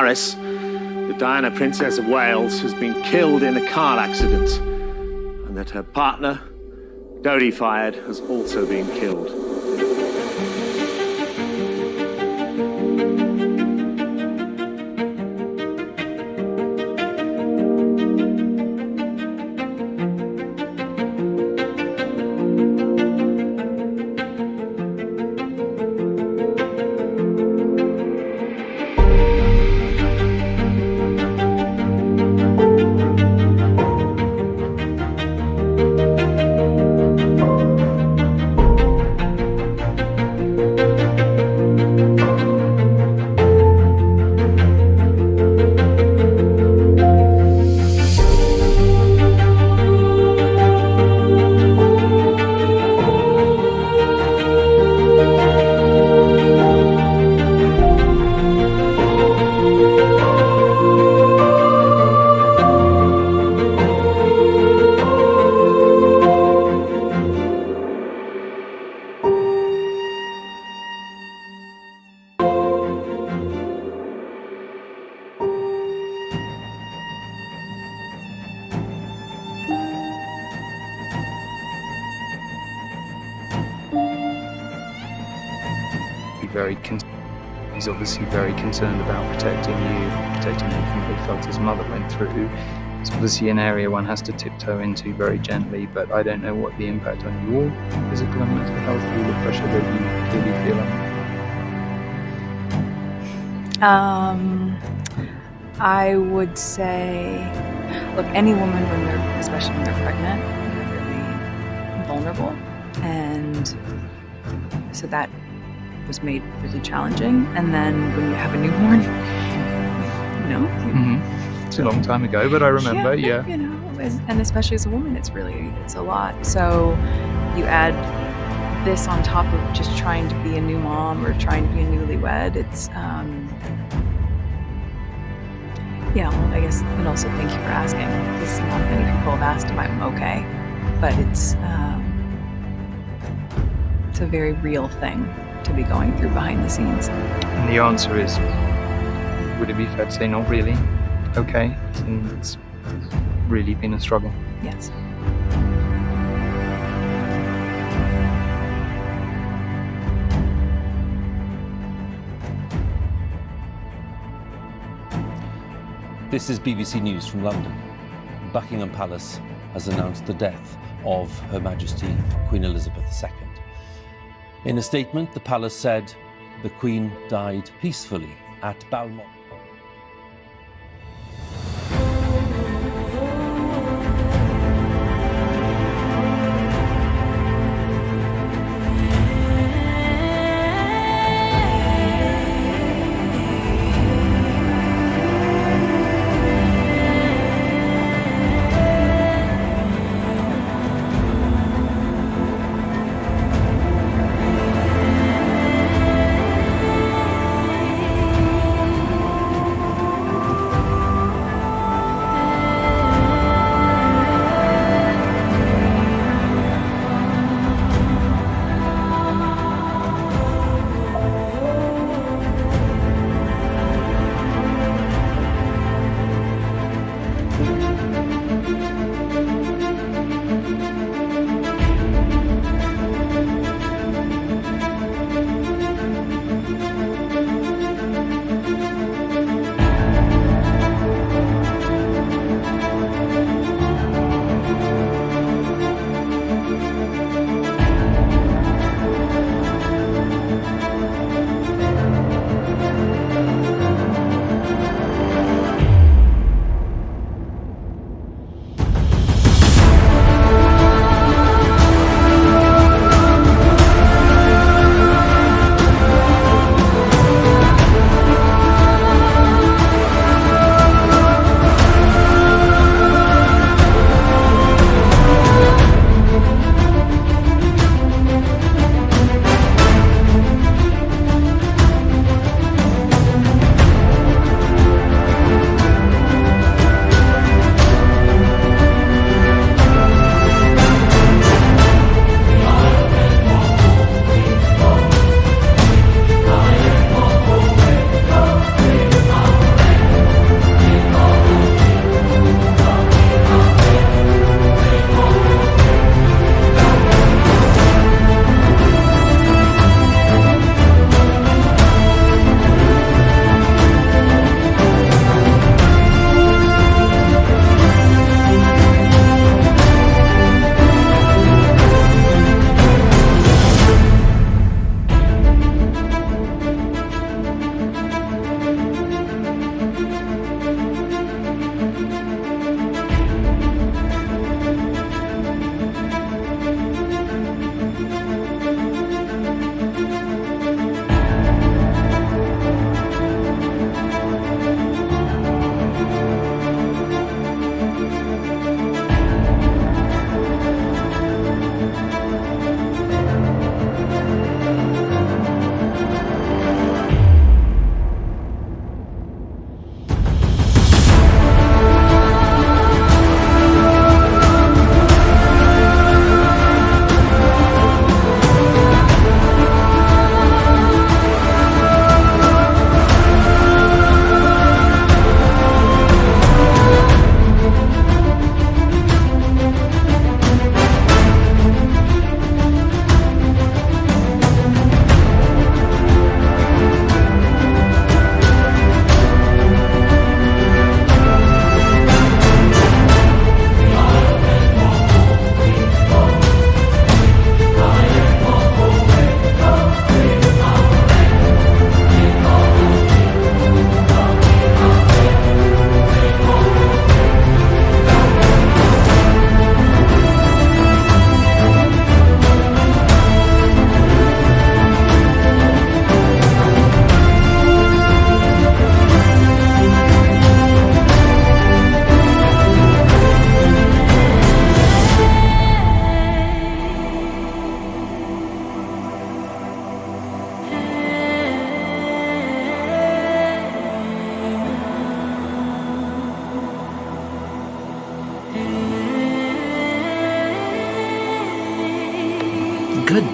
Paris, the Diana, Princess of Wales, has been killed in a car accident, and that her partner, Dodi Fayed, has also been killed. He's obviously very concerned about protecting you from what he felt his mother went through. It's obviously an area one has to tiptoe into very gently, but I don't know what the impact on your physical and mental health or the pressure that you clearly feel I would say, look, any woman especially when they're pregnant, they're really vulnerable, and so that was made really challenging. And then when you have a newborn, it's a long time ago, but I remember, yeah. And especially as a woman, it's a lot. So you add this on top of just trying to be a new mom or trying to be a newlywed. It's I guess, and also thank you for asking, because not many people have asked if I'm okay, but it's a very real thing to be going through behind the scenes. And the answer is, would it be fair to say not really okay? It's really been a struggle. Yes. This is BBC News from London. Buckingham Palace has announced the death of Her Majesty Queen Elizabeth II. In a statement, the palace said the Queen died peacefully at Balmoral.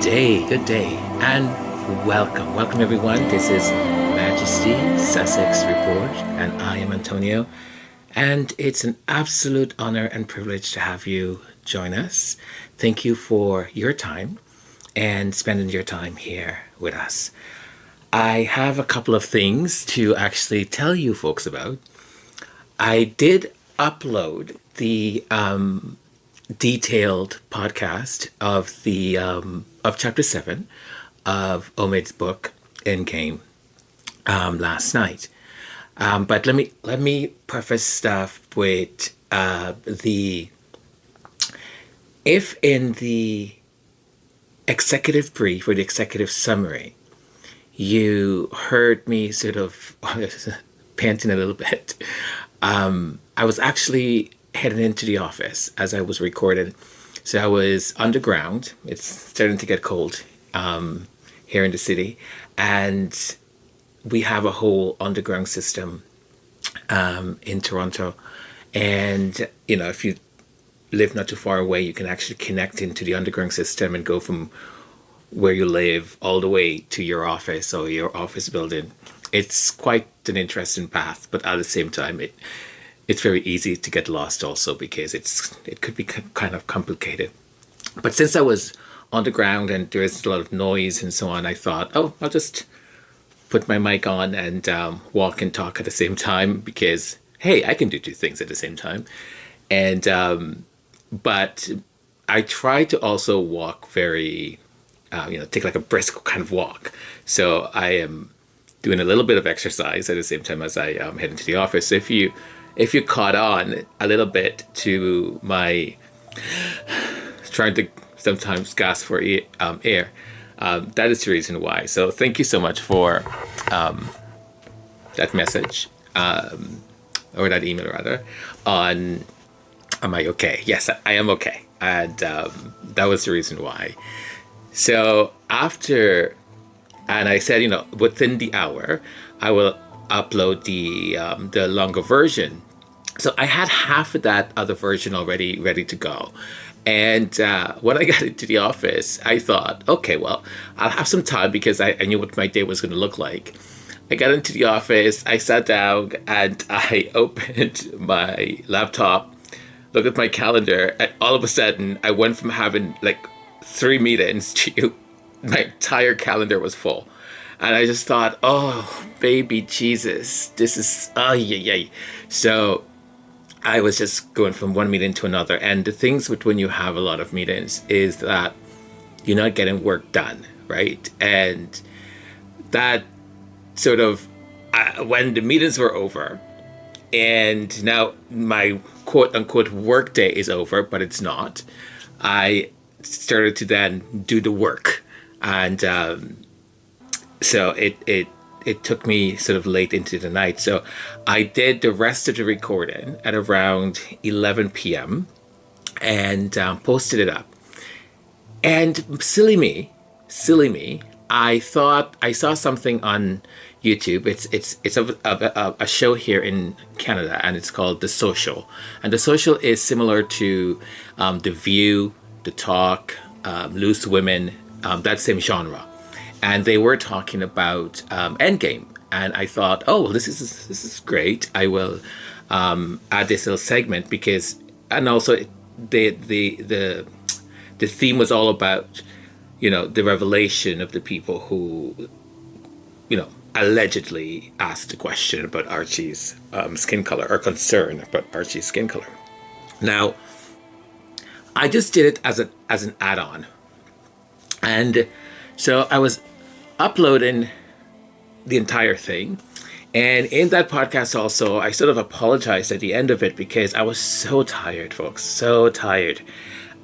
Good day, and welcome everyone. This is Majesty Sussex Report, and I am Antonio, and it's an absolute honor and privilege to have you join us. Thank you for your time and spending your time here with us. I have a couple of things to actually tell you folks about. I did upload the detailed podcast of the of chapter 7 of Omid's book Endgame last night, but let me preface stuff with the if in the executive brief or the executive summary you heard me sort of panting a little bit, I was actually heading into the office as I was recording. So I was underground. It's starting to get cold here in the city. And we have a whole underground system in Toronto. And, you know, if you live not too far away, you can actually connect into the underground system and go from where you live all the way to your office or your office building. It's quite an interesting path, but at the same time, it's very easy to get lost also because it could be kind of complicated. But since I was on the ground and there's a lot of noise and so on, I thought, oh, I'll just put my mic on and walk and talk at the same time because, hey, I can do two things at the same time. And but I try to also walk very, take like a brisk kind of walk. So I am doing a little bit of exercise at the same time as I head into the office. So if you caught on a little bit to my trying to sometimes gasp for air, that is the reason why. So thank you so much for that message, or that email rather, on am I okay? Yes, I am okay. And that was the reason why. So after, and I said, within the hour, I will upload the longer version. So I had half of that other version already ready to go. And when I got into the office, I thought, okay, well, I'll have some time because I knew what my day was going to look like. I got into the office, I sat down, and I opened my laptop, looked at my calendar, and all of a sudden, I went from having like 3 meetings to my entire calendar was full. And I just thought, oh, baby Jesus, this is, oh, yeah. So I was just going from one meeting to another. And the things with when you have a lot of meetings is that you're not getting work done, right? And that sort of, when the meetings were over, and now my quote unquote work day is over, but it's not, I started to then do the work. And so it took me sort of late into the night. So I did the rest of the recording at around 11 p.m. and posted it up. And silly me, I thought I saw something on YouTube. It's a show here in Canada, and it's called The Social. And The Social is similar to The View, The Talk, Loose Women, that same genre. And they were talking about Endgame, and I thought, oh, well, this is great. I will add this little segment because, and also the theme was all about, the revelation of the people who, allegedly asked a question about Archie's skin color, or concern about Archie's skin color. Now, I just did it as an add-on, and so I was uploading the entire thing. And in that podcast also, I sort of apologized at the end of it because I was so tired, folks, so tired.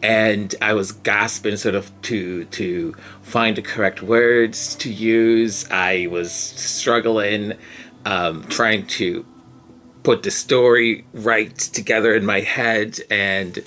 And I was gasping sort of to find the correct words to use. I was struggling, trying to put the story right together in my head. And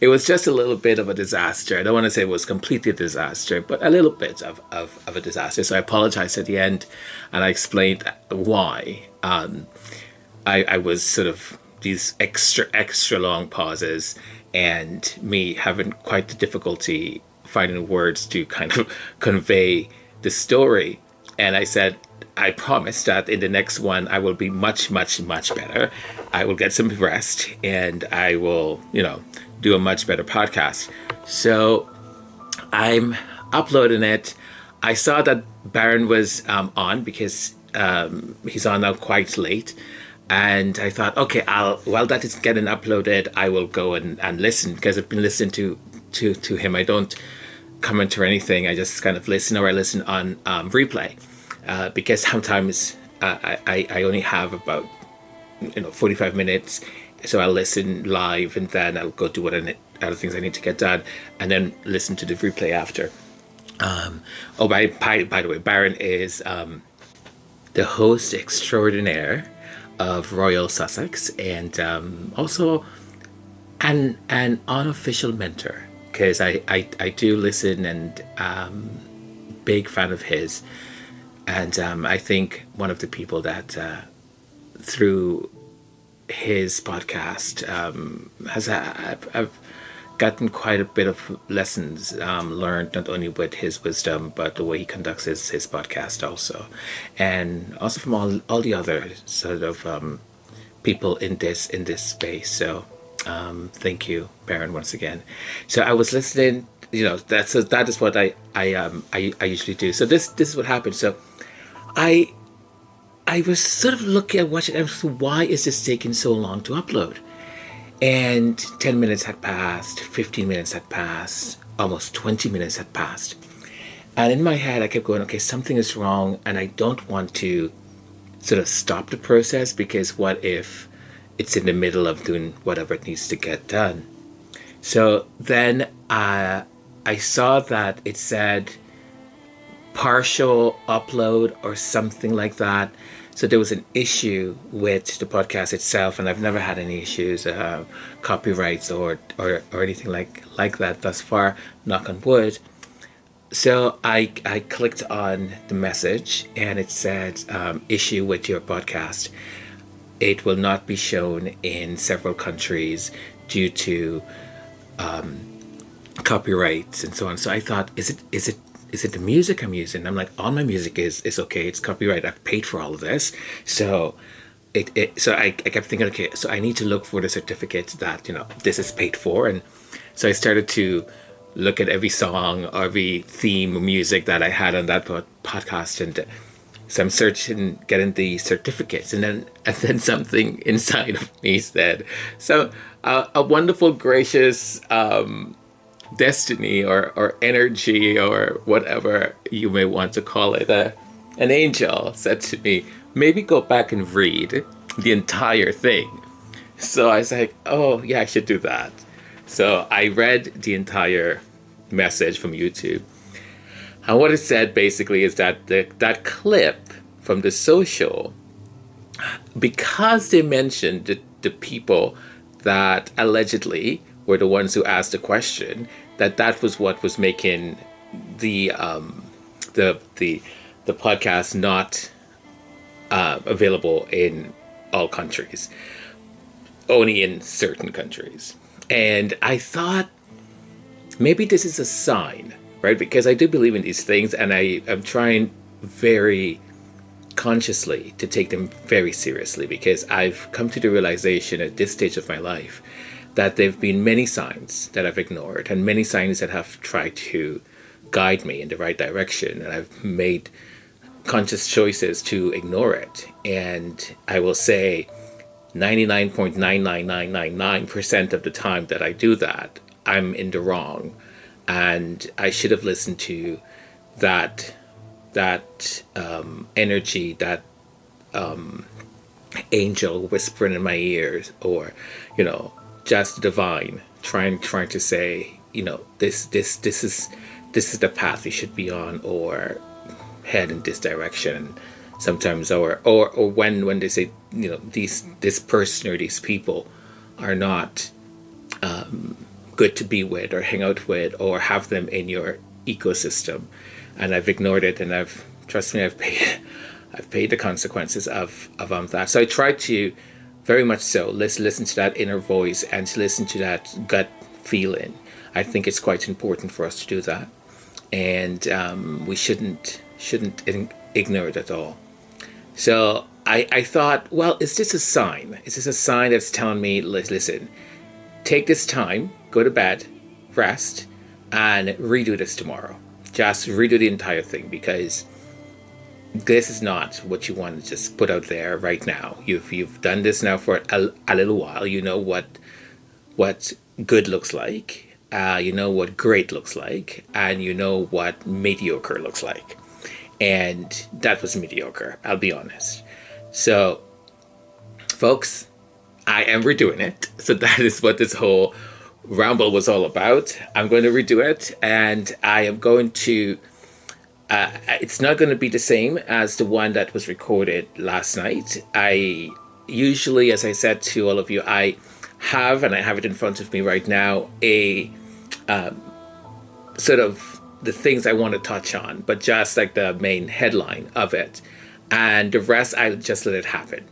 it was just a little bit of a disaster. I don't want to say it was completely a disaster, but a little bit of a disaster. So I apologized at the end, and I explained why. I was sort of these extra long pauses, and me having quite the difficulty finding words to kind of convey the story. And I said, I promise that in the next one, I will be much, much, much better. I will get some rest and I will, do a much better podcast. So I'm uploading it. I saw that Baron was on because he's on now quite late. And I thought, okay, while that is getting uploaded, I will go and listen, because I've been listening to him. I don't comment or anything. I just kind of listen, or I listen on replay. Because sometimes I only have about 45 minutes, so I'll listen live and then I'll go do other things I need to get done, and then listen to the replay after. By the way, Baron is the host extraordinaire of Royal Sussex, and also an unofficial mentor, because I do listen, and big fan of his. And I think one of the people that through his podcast I've gotten quite a bit of lessons learned, not only with his wisdom, but the way he conducts his podcast also. And also from all the other sort of people in this space. So thank you, Baron, once again. So I was listening, that is what I usually do. So this is what happened. So I was sort of looking at watching, and why is this taking so long to upload? And 10 minutes had passed, 15 minutes had passed, almost 20 minutes had passed. And in my head, I kept going, okay, something is wrong, and I don't want to sort of stop the process, because what if it's in the middle of doing whatever it needs to get done? So then I saw that it said partial upload or something like that. So there was an issue with the podcast itself, and I've never had any issues, copyrights or anything like that thus far, knock on wood. So I clicked on the message, and it said, issue with your podcast. It will not be shown in several countries due to copyrights and so on. So I thought, is it the music I'm using? I'm like, all my music is okay. It's copyright. I've paid for all of this. So so I kept thinking, okay, so I need to look for the certificates that, this is paid for. And so I started to look at every song or every theme music that I had on that podcast. And so I'm searching, getting the certificates. And then something inside of me said, so a wonderful, gracious, destiny or energy or whatever you may want to call it, an angel said to me, maybe go back and read the entire thing. So I was like, oh yeah, I should do that. So I read the entire message from YouTube, and what it said basically is that that clip from the social, because they mentioned the people that allegedly were the ones who asked the question, that was what was making the podcast not available in all countries, only in certain countries. And I thought, maybe this is a sign, right? Because I do believe in these things, and I am trying very consciously to take them very seriously, because I've come to the realization at this stage of my life that there have been many signs that I've ignored, and many signs that have tried to guide me in the right direction, and I've made conscious choices to ignore it. And I will say 99.99999% of the time that I do that, I'm in the wrong, and I should have listened to that energy, that angel whispering in my ears, or just the divine trying to say, this is the path you should be on, or head in this direction. Sometimes, or when they say, this person or these people are not good to be with or hang out with or have them in your ecosystem, and I've ignored it, and I've paid the consequences of that. So I try to very much so listen to that inner voice, and to listen to that gut feeling I think it's quite important for us to do that, and we shouldn't ignore it at all. So I thought, well, is this a sign? Is this a sign that's telling me, listen, take this time, go to bed, rest, and redo this tomorrow. Just redo the entire thing, because this is not what you want to just put out there right now. You've done this now for a little while. You know what good looks like. You know what great looks like, and you know what mediocre looks like. And that was mediocre, I'll be honest. So, folks, I am redoing it. So that is what this whole ramble was all about. I'm going to redo it, and I am going to... it's not going to be the same as the one that was recorded last night. I usually, as I said to all of you, I have it in front of me right now, a sort of the things I want to touch on, but just like the main headline of it. And the rest, I just let it happen.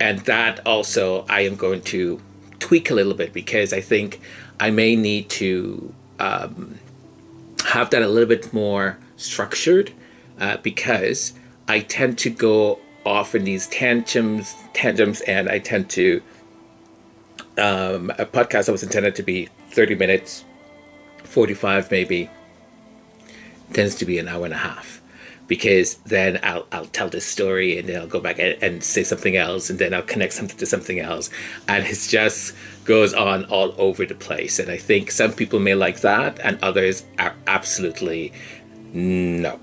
And that also, I am going to tweak a little bit, because I think I may need to have that a little bit more structured, because I tend to go off in these tantrums, and I tend to... a podcast that was intended to be 30 minutes, 45 maybe, tends to be an hour and a half, because then I'll tell this story, and then I'll go back and say something else, and then I'll connect something to something else, and it just goes on all over the place. And I think some people may like that, and others are absolutely no.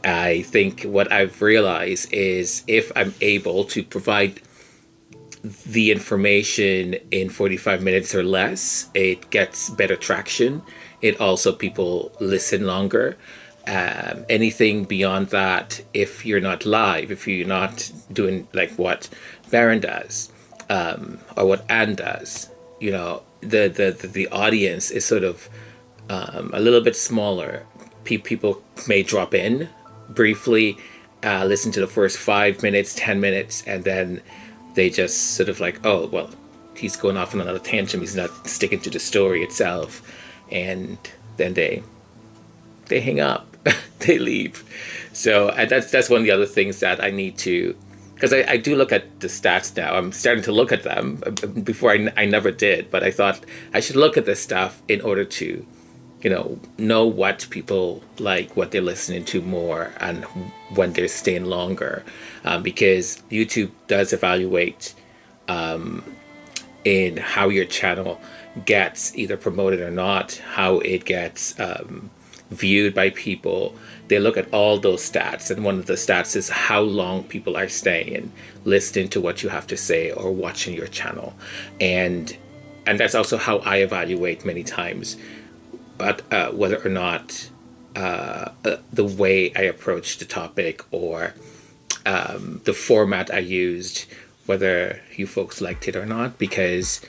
I think what I've realized is, if I'm able to provide the information in 45 minutes or less, it gets better traction. It also, people listen longer. Anything beyond that, if you're not live, if you're not doing like what Baron does, or what Anne does, you know, the audience is sort of a little bit smaller. People may drop in briefly, listen to the first 5 minutes, 10 minutes, and then they just sort of like, oh, well, he's going off on another tangent. He's not sticking to the story itself. And then they hang up. They leave. So that's one of the other things that I need to... Because I do look at the stats now. I'm starting to look at them. Before I never did. But I thought I should look at this stuff in order to, know what people like, what they're listening to more, and when they're staying longer. Because YouTube does evaluate in how your channel gets either promoted or not, how it gets viewed by people. They look at all those stats, and one of the stats is how long people are staying, listening to what you have to say, or watching your channel. And that's also how I evaluate many times, but whether or not the way I approach the topic, or the format I used, whether you folks liked it or not. Because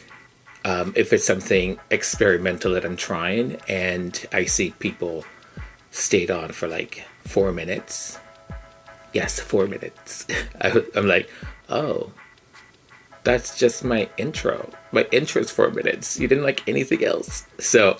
if it's something experimental that I'm trying, and I see people stayed on for like 4 minutes, yes, 4 minutes, I'm like, oh, that's just my intro. My intro is 4 minutes. You didn't like anything else. So,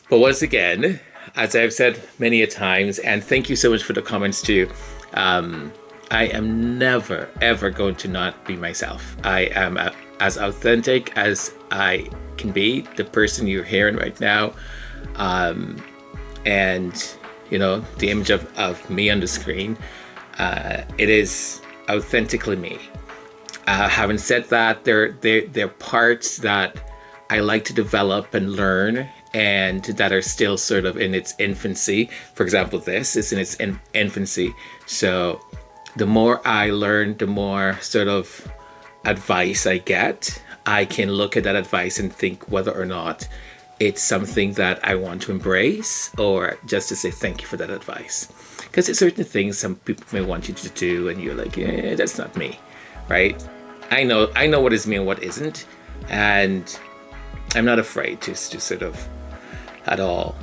but once again, as I've said many a times, and thank you so much for the comments too, I am never, ever going to not be myself. I am as authentic as I can be, the person you're hearing right now. And, the image of me on the screen, it is authentically me. Having said that, there are parts that I like to develop and learn, and that are still sort of in its infancy. For example, this is in its infancy. So the more I learn, the more sort of advice I get. I can look at that advice and think whether or not it's something that I want to embrace, or just to say thank you for that advice. Because there's certain things some people may want you to do, and you're like, yeah, that's not me, right? I know what is me and what isn't, and I'm not afraid to sort of at all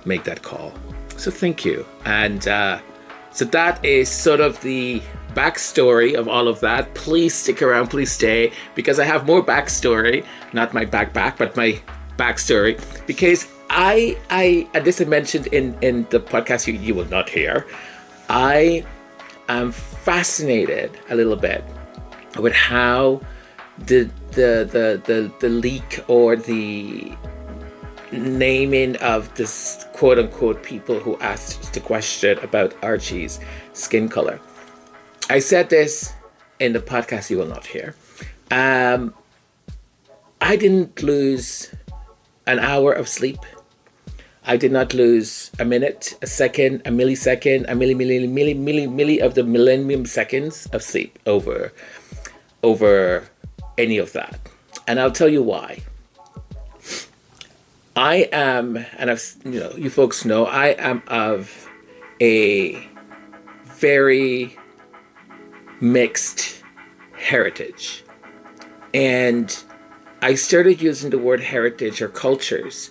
make that call. So thank you. And so that is sort of the backstory of all of that. Please stick around, please stay, because I have more backstory, not my back, but my backstory, because and this I mentioned in the podcast you will not hear, I am fascinated a little bit with how the leak or the naming of this quote unquote people who asked the question about Archie's skin color. I said this in the podcast you will not hear. I didn't lose an hour of sleep. I did not lose a minute, a second, a millisecond, a milli of the millennium seconds of sleep over any of that. And I'll tell you why. I am, and you folks know, I am of a very mixed heritage. And I started using the word heritage or cultures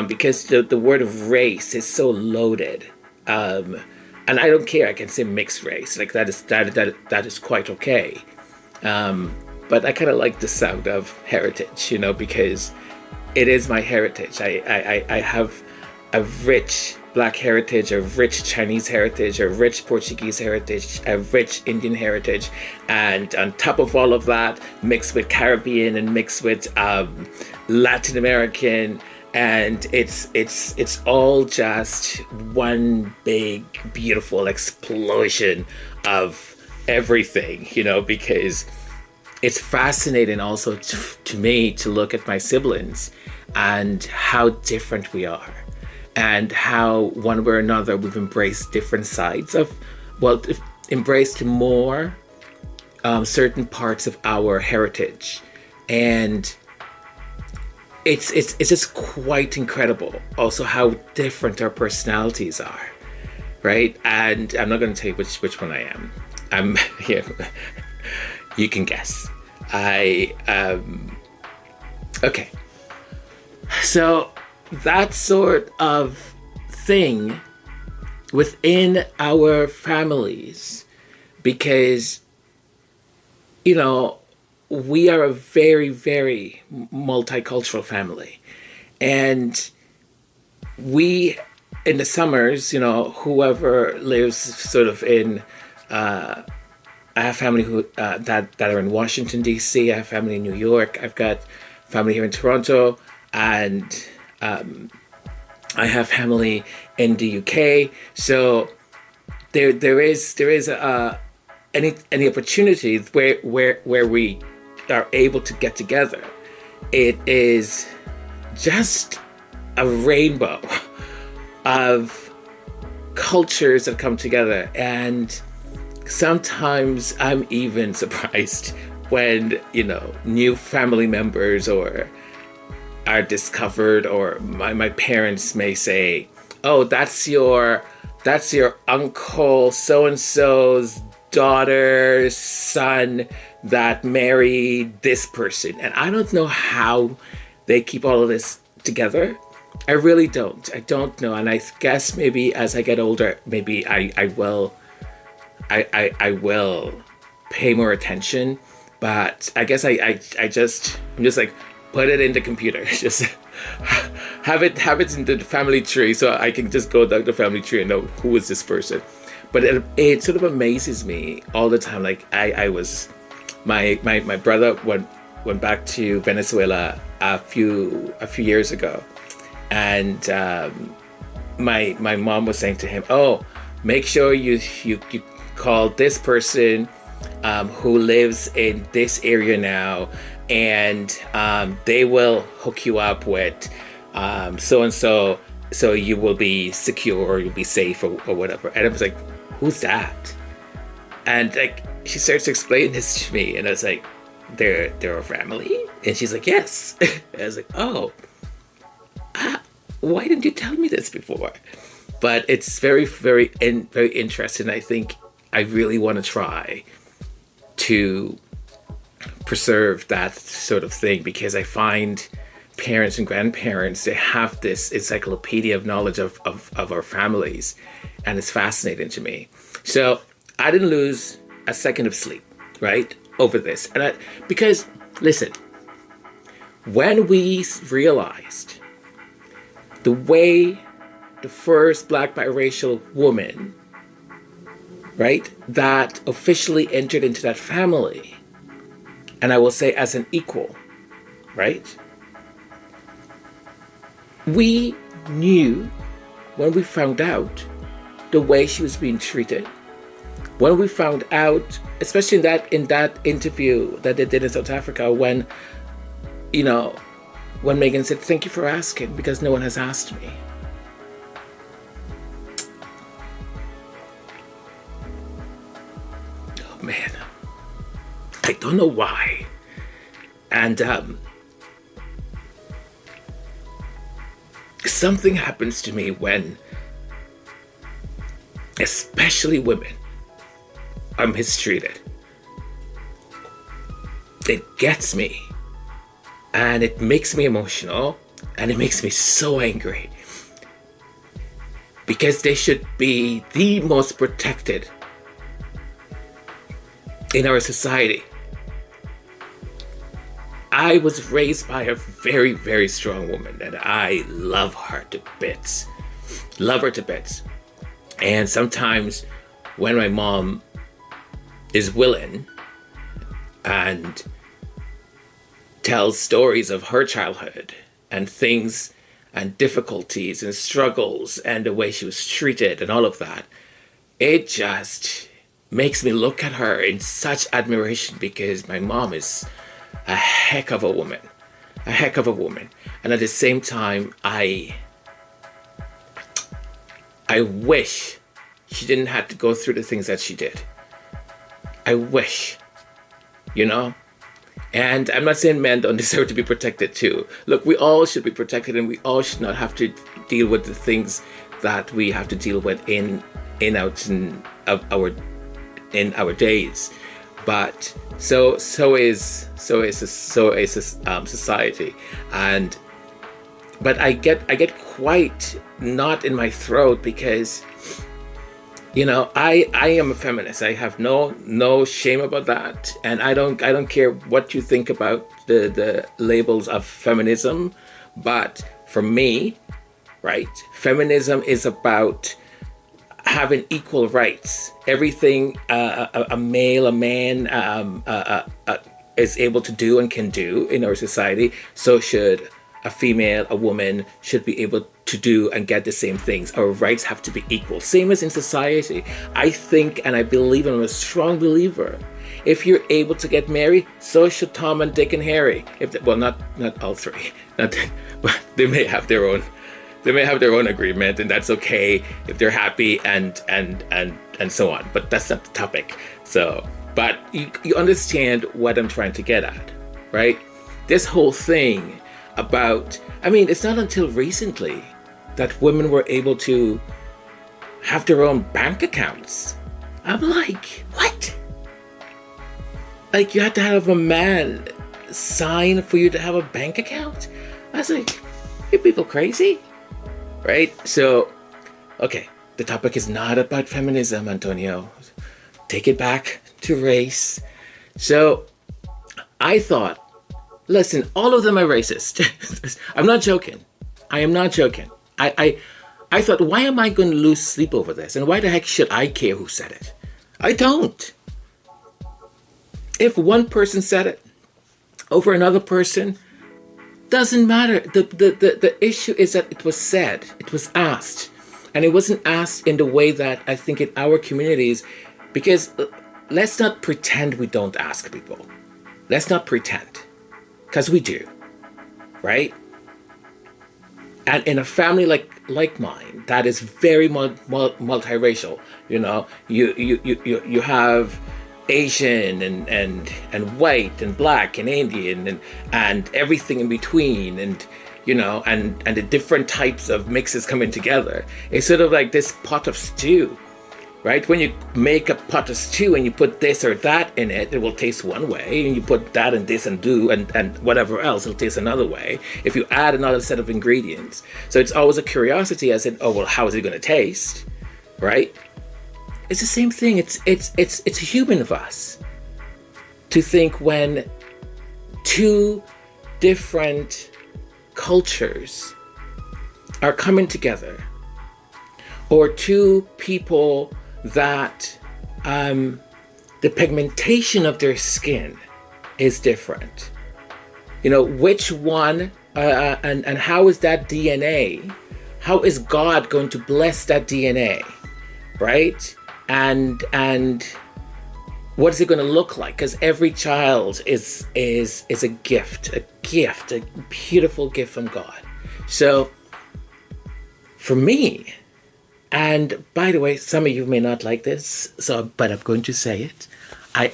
because the word of race is so loaded. And I don't care, I can say mixed race. Like that is quite okay. But I kind of like the sound of heritage, because it is my heritage. I have a rich Black heritage, a rich Chinese heritage, a rich Portuguese heritage, a rich Indian heritage, and on top of all of that, mixed with Caribbean and mixed with Latin American, and it's all just one big beautiful explosion of everything, because it's fascinating also to me to look at my siblings and how different we are, and how one way or another we've embraced different sides of, embraced more certain parts of our heritage. And it's just quite incredible also how different our personalities are, right? And I'm not going to tell you which one I am. I'm here. You can guess. Okay. So that sort of thing within our families, because, we are a very, very multicultural family. And we, in the summers, whoever lives sort of in, I have family who that are in Washington, D.C. I have family in New York. I've got family here in Toronto. And I have family in the UK. So there is any opportunities where we are able to get together. It is just a rainbow of cultures that come together. And sometimes I'm even surprised when, new family members are discovered, or my parents may say, oh, that's your uncle so-and-so's daughter's son that married this person. And I don't know how they keep all of this together. I really don't. I don't know. And I guess maybe as I get older, maybe I will pay more attention. But I guess I'm just like, put it in the computer. Just have it in the family tree, so I can just go down the family tree and know who is this person. But it sort of amazes me all the time. Like my brother went back to Venezuela a few years ago, and my mom was saying to him, "Oh, make sure you call this person who lives in this area now, and they will hook you up with so-and-so, so you will be secure, or you'll be safe, or whatever." And I was like, who's that? And like, she starts to explain this to me, and I was like, they're a family? And she's like, yes. And I was like, oh, why didn't you tell me this before? But it's very, very, very interesting. I think I really want to try to preserve that sort of thing, because I find parents and grandparents, they have this encyclopedia of knowledge of our families, and it's fascinating to me. So I didn't lose a second of sleep, right, over this. And because listen, when we realized the way the first Black biracial woman, right, that officially entered into that family, and I will say as an equal, right? We knew when we found out the way she was being treated, when we found out, especially in that interview that they did in South Africa, when, you know, when Megan said, "Thank you for asking, because no one has asked me." Oh man, I don't know why. And something happens to me when, especially women, are mistreated. It gets me, and it makes me emotional, and it makes me so angry, because they should be the most protected in our society. I was raised by a very, very strong woman, and I love her to bits. Love her to bits. And sometimes when my mom is willing and tells stories of her childhood and things and difficulties and struggles and the way she was treated and all of that, it just makes me look at her in such admiration, because my mom is a heck of a woman. A heck of a woman. And at the same time, I wish she didn't have to go through the things that she did. I wish, you know? And I'm not saying men don't deserve to be protected too. Look, we all should be protected, and we all should not have to deal with the things that we have to deal with in our days. But so is society. And but I get quite knot in my throat, because, you know, I am a feminist. I have no shame about that, and I don't care what you think about the labels of feminism. But for me, right, feminism is about having equal rights. Everything a man is able to do and can do in our society, so should a female, a woman, should be able to do and get the same things. Our rights have to be equal, same as in society. I think, and I believe, and I'm a strong believer, if you're able to get married, so should Tom and Dick and Harry. Well, not all three, but they may have their own. They may have their own agreement, and that's okay if they're happy and so on. But that's not the topic. So, but you understand what I'm trying to get at, right? This whole thing about, I mean, it's not until recently that women were able to have their own bank accounts. I'm like, what? Like, you had to have a man sign for you to have a bank account? I was like, you people crazy? Right? So, okay, the topic is not about feminism, Antonio. Take it back to race. So, I thought, listen, all of them are racist. I'm not joking. I am not joking. I thought, why am I going to lose sleep over this? And why the heck should I care who said it? I don't. If one person said it over another person, doesn't matter. The issue is that it was said, it was asked, and it wasn't asked in the way that I think in our communities, because let's not pretend we don't ask people. Let's not pretend, because we do, right? And in a family like mine, that is very multiracial, you know, you have Asian and white and black and Indian and everything in between, and you know, and the different types of mixes coming together. It's sort of like this pot of stew, right? When you make a pot of stew and you put this or that in it, it will taste one way, and you put that and this and and whatever else, it'll taste another way if you add another set of ingredients. So it's always a curiosity, as in, oh well, how is it going to taste, right? It's the same thing. It's human of us to think when two different cultures are coming together, or two people that the pigmentation of their skin is different. You know, which one and how is that DNA? How is God going to bless that DNA, right? And what is it going to look like? Because every child is a gift, a beautiful gift from God. So for me, and by the way, some of you may not like this, but I'm going to say it. I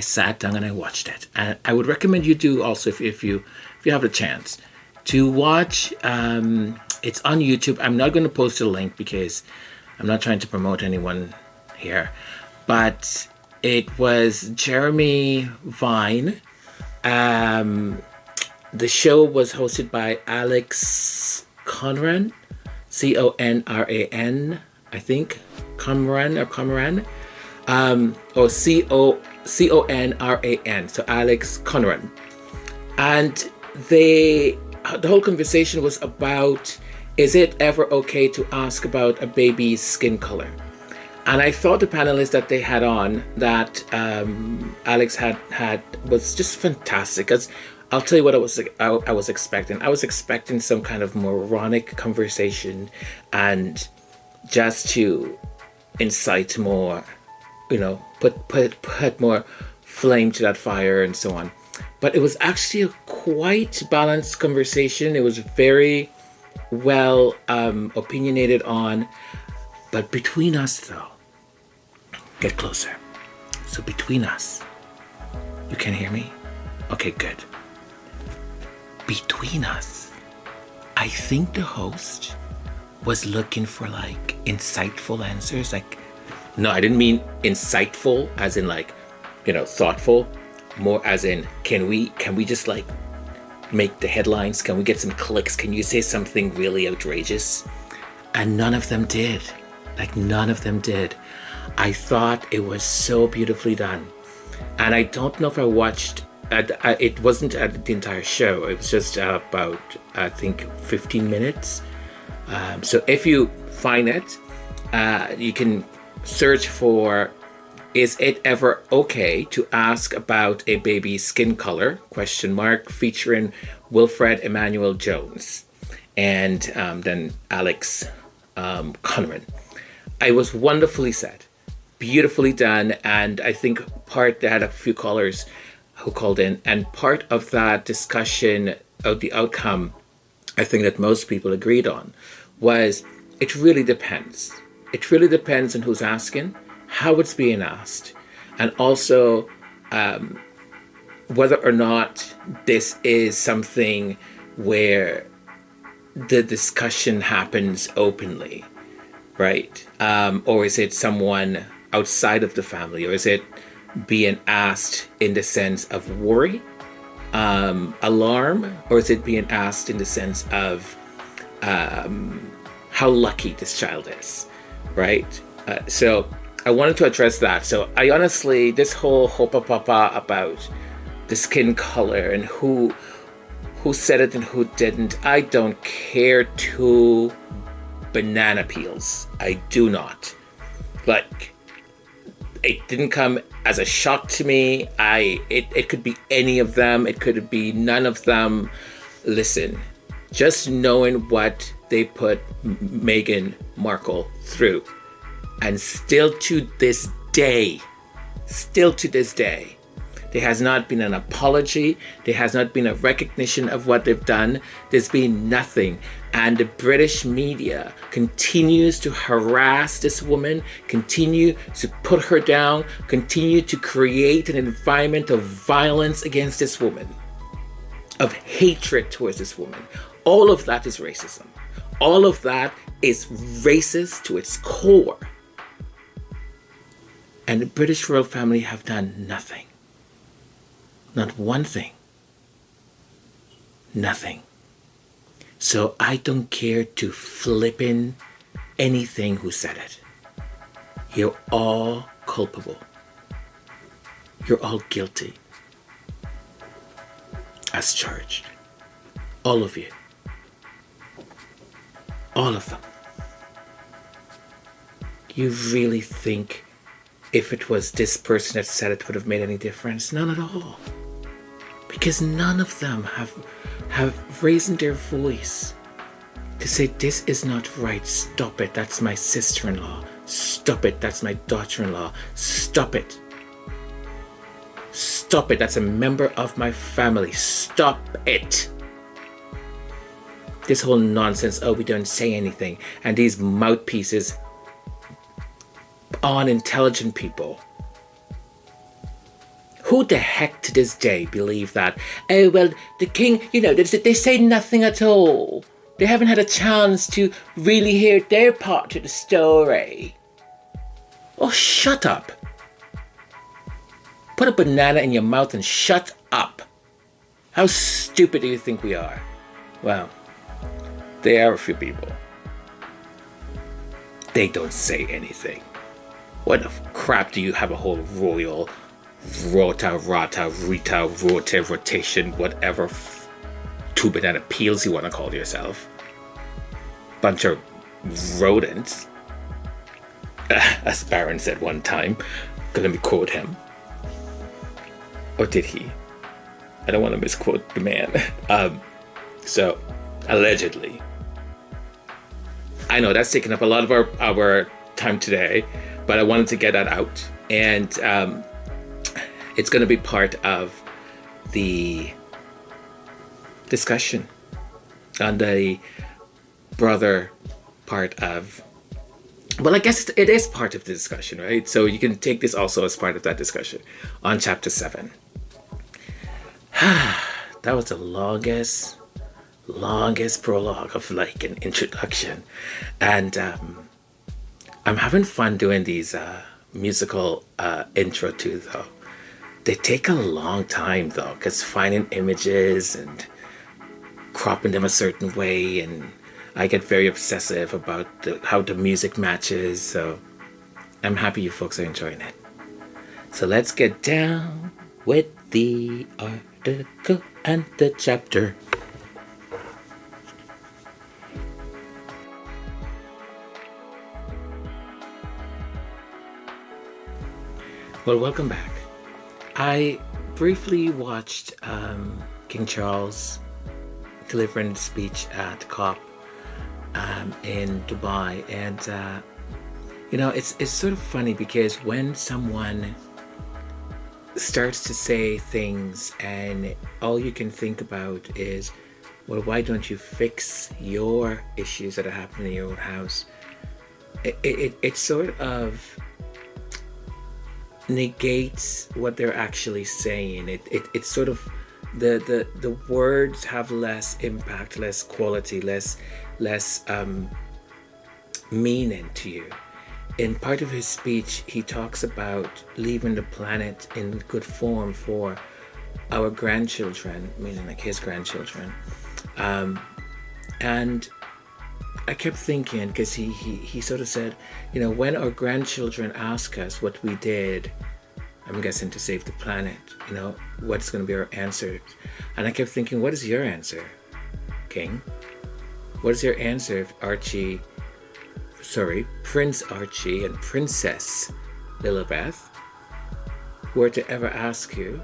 sat down and I watched it, and I would recommend you do also if you have a chance to watch. It's on YouTube. I'm not going to post a link because I'm not trying to promote anyone here, but it was Jeremy Vine. The show was hosted by Alex Conran, Conran, I think, Conran or Conran, or Conran, so Alex Conran. And the whole conversation was about, is it ever okay to ask about a baby's skin color? And I thought the panelists that they had on, that Alex had was just fantastic. Because I'll tell you what I was expecting. I was expecting some kind of moronic conversation, and just to incite more, you know, put more flame to that fire and so on. But it was actually a quite balanced conversation. It was very well opinionated on. But between us, though, get closer. So between us, you can hear me? Okay, good. Between us, I think the host was looking for like insightful answers. Like, no, I didn't mean insightful as in like, you know, thoughtful. More as in, can we just like make the headlines? Can we get some clicks? Can you say something really outrageous? And none of them did. Like, none of them did. I thought it was so beautifully done. And I don't know if I watched, it wasn't the entire show. It was just about, I think, 15 minutes. So if you find it, you can search for, is it ever okay to ask about a baby's skin color? ? Featuring Wilfred Emmanuel Jones and then Alex Conran. It was wonderfully said, beautifully done, and I think they had a few callers who called in, and part of that discussion of the outcome, I think that most people agreed on, was it really depends. It really depends on who's asking, how it's being asked, and also whether or not this is something where the discussion happens openly, right? Or is it someone outside of the family, or is it being asked in the sense of worry, alarm, or is it being asked in the sense of how lucky this child is, right? So I wanted to address that. So I honestly, this whole hopa papa about the skin color and who said it and who didn't, I don't care two banana peels. I do not. Like, it didn't come as a shock to me. It could be any of them. It could be none of them. Listen, just knowing what they put Meghan Markle through, and still to this day, there has not been an apology. There has not been a recognition of what they've done. There's been nothing. And the British media continues to harass this woman, continue to put her down, continue to create an environment of violence against this woman, of hatred towards this woman. All of that is racism. All of that is racist to its core. And the British royal family have done nothing. Not one thing. Nothing. So I don't care to flip in anything who said it. You're all culpable. You're all guilty. as charged. All of you. All of them. You really think if it was this person that said it would have made any difference? None at all. Because none of them have raised their voice to say, this is not right. Stop it. That's my sister-in-law. Stop it. That's my daughter-in-law. Stop it. Stop it. That's a member of my family. Stop it. This whole nonsense, oh, we don't say anything. And these mouthpieces, unintelligent people. Who the heck to this day believe that, oh, well, the king, they say nothing at all. They haven't had a chance to really hear their part of the story. Oh, shut up. Put a banana in your mouth and shut up. How stupid do you think we are? Well, there are a few people. They don't say anything. What the crap do you have a whole royal, rota, rotation, whatever two banana peels you want to call yourself? Bunch of rodents. As Baron said one time. Let me quote him. Or did he? I don't want to misquote the man. So, allegedly. I know that's taken up a lot of our time today, but I wanted to get that out. And it's going to be part of the discussion on the brother part of... Well, I guess it is part of the discussion, right? So you can take this also as part of that discussion on chapter 7. That was the longest prologue of like an introduction. And I'm having fun doing these musical intro too, though. They take a long time, though, because finding images and cropping them a certain way, and I get very obsessive about how the music matches. So I'm happy you folks are enjoying it. So let's get down with the article and the chapter. Well, welcome back. I briefly watched King Charles delivering the speech at COP in Dubai, and it's sort of funny because when someone starts to say things and all you can think about is, well, why don't you fix your issues that are happening in your own house? It sort of negates what they're actually saying. It's sort of the words have less impact, less quality, less meaning to you. In part of his speech, he talks about leaving the planet in good form for our grandchildren, meaning like his grandchildren. And I kept thinking, because he sort of said, when our grandchildren ask us what we did, I'm guessing to save the planet, what's going to be our answer? And I kept thinking, what is your answer, King? What is your answer if Prince Archie and Princess Lilibeth were to ever ask you,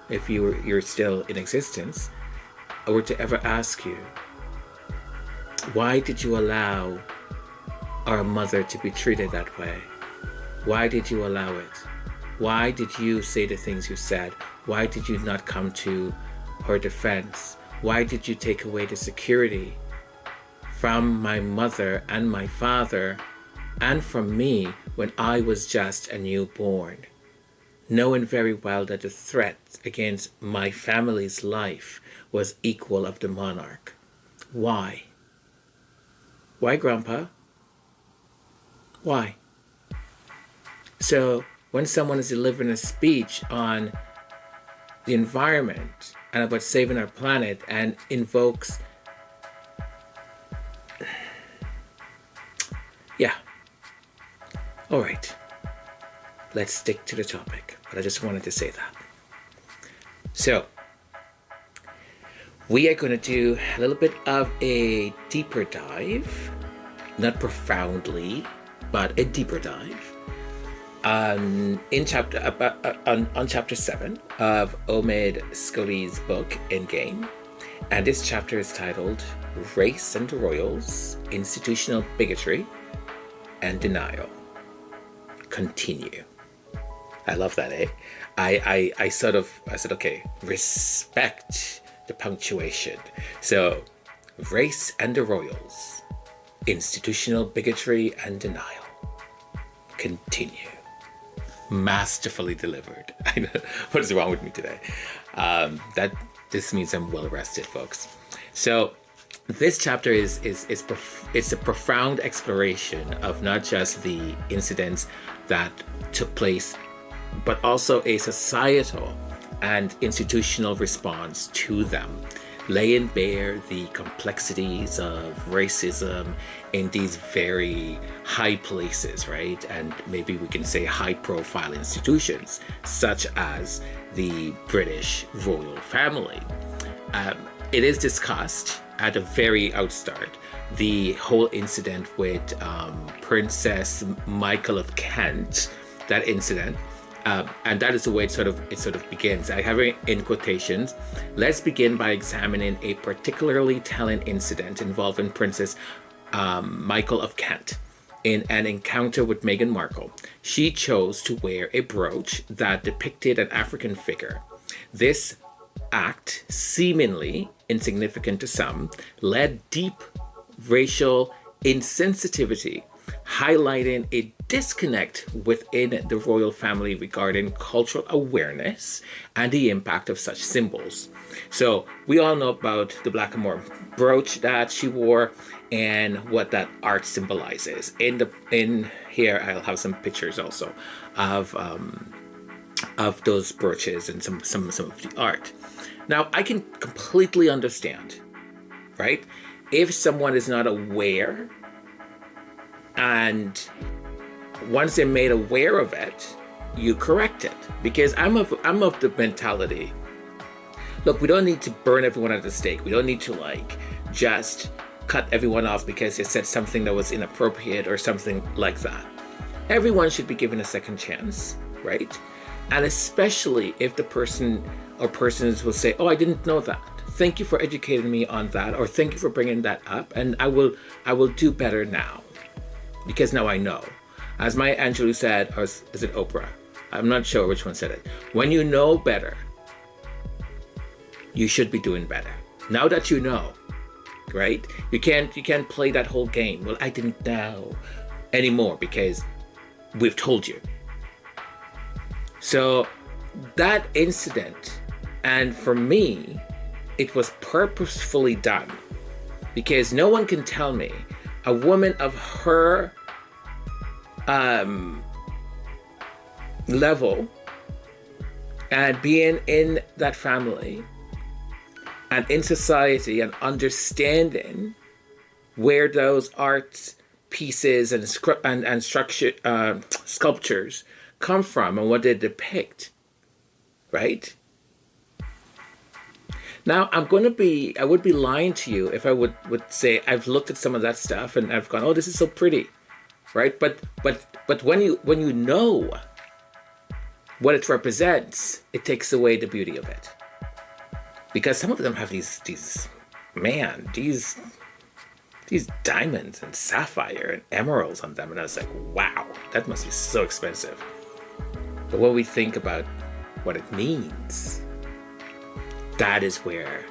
if you're still in existence, or were to ever ask you, why did you allow our mother to be treated that way? Why did you allow it? Why did you say the things you said? Why did you not come to her defense? Why did you take away the security from my mother and my father and from me when I was just a newborn, knowing very well that the threat against my family's life was equal of the monarch? Why? Why, Grandpa? Why? So when someone is delivering a speech on the environment and about saving our planet and invokes, all right, let's stick to the topic, but I just wanted to say that. So we are going to do a little bit of a deeper dive, not profoundly, but a deeper dive on chapter 7 of Omid Scobie's book Endgame. And this chapter is titled Race and Royals, Institutional Bigotry and Denial. Continue. I love that, eh? I said, okay, respect the punctuation. So, race and the royals, institutional bigotry and denial. Continue. Masterfully delivered. I know, what is wrong with me today? This means I'm well rested, folks. So, this chapter is a profound exploration of not just the incidents that took place, but also a societal and institutional response to them, laying bare the complexities of racism in these very high places, right? And maybe we can say high-profile institutions, such as the British royal family. It is discussed at the very outstart, the whole incident with Princess Michael of Kent, that incident. And that is the way it sort of begins. I have it in quotations. Let's begin by examining a particularly telling incident involving Princess Michael of Kent. In an encounter with Meghan Markle, she chose to wear a brooch that depicted an African figure. This act, seemingly insignificant to some, led deep racial insensitivity, highlighting a disconnect within the royal family regarding cultural awareness and the impact of such symbols. So we all know about the blackamoor brooch that she wore and what that art symbolizes. In here, I'll have some pictures also of those brooches and some of the art. Now, I can completely understand, right? If someone is not aware, and once they're made aware of it, you correct it. Because I'm of the mentality, look, we don't need to burn everyone at the stake. We don't need to just cut everyone off because they said something that was inappropriate or something like that. Everyone should be given a second chance, right? And especially if the person or persons will say, oh, I didn't know that. Thank you for educating me on that, or thank you for bringing that up, and I will do better now. Because now I know. As Maya Angelou said, or is it Oprah? I'm not sure which one said it. When you know better, you should be doing better. Now that you know, right? You can't play that whole game. Well, I didn't know anymore because we've told you. So that incident, and for me, it was purposefully done, because no one can tell me a woman of her level and being in that family and in society and understanding where those art pieces and structure sculptures come from and what they depict, right? Now, I would be lying to you if I would say I've looked at some of that stuff and I've gone, oh, this is so pretty, right? But when you know what it represents, it takes away the beauty of it. Because some of them have these diamonds and sapphire and emeralds on them, and I was like, wow, that must be so expensive. But when we think about what it means, that is where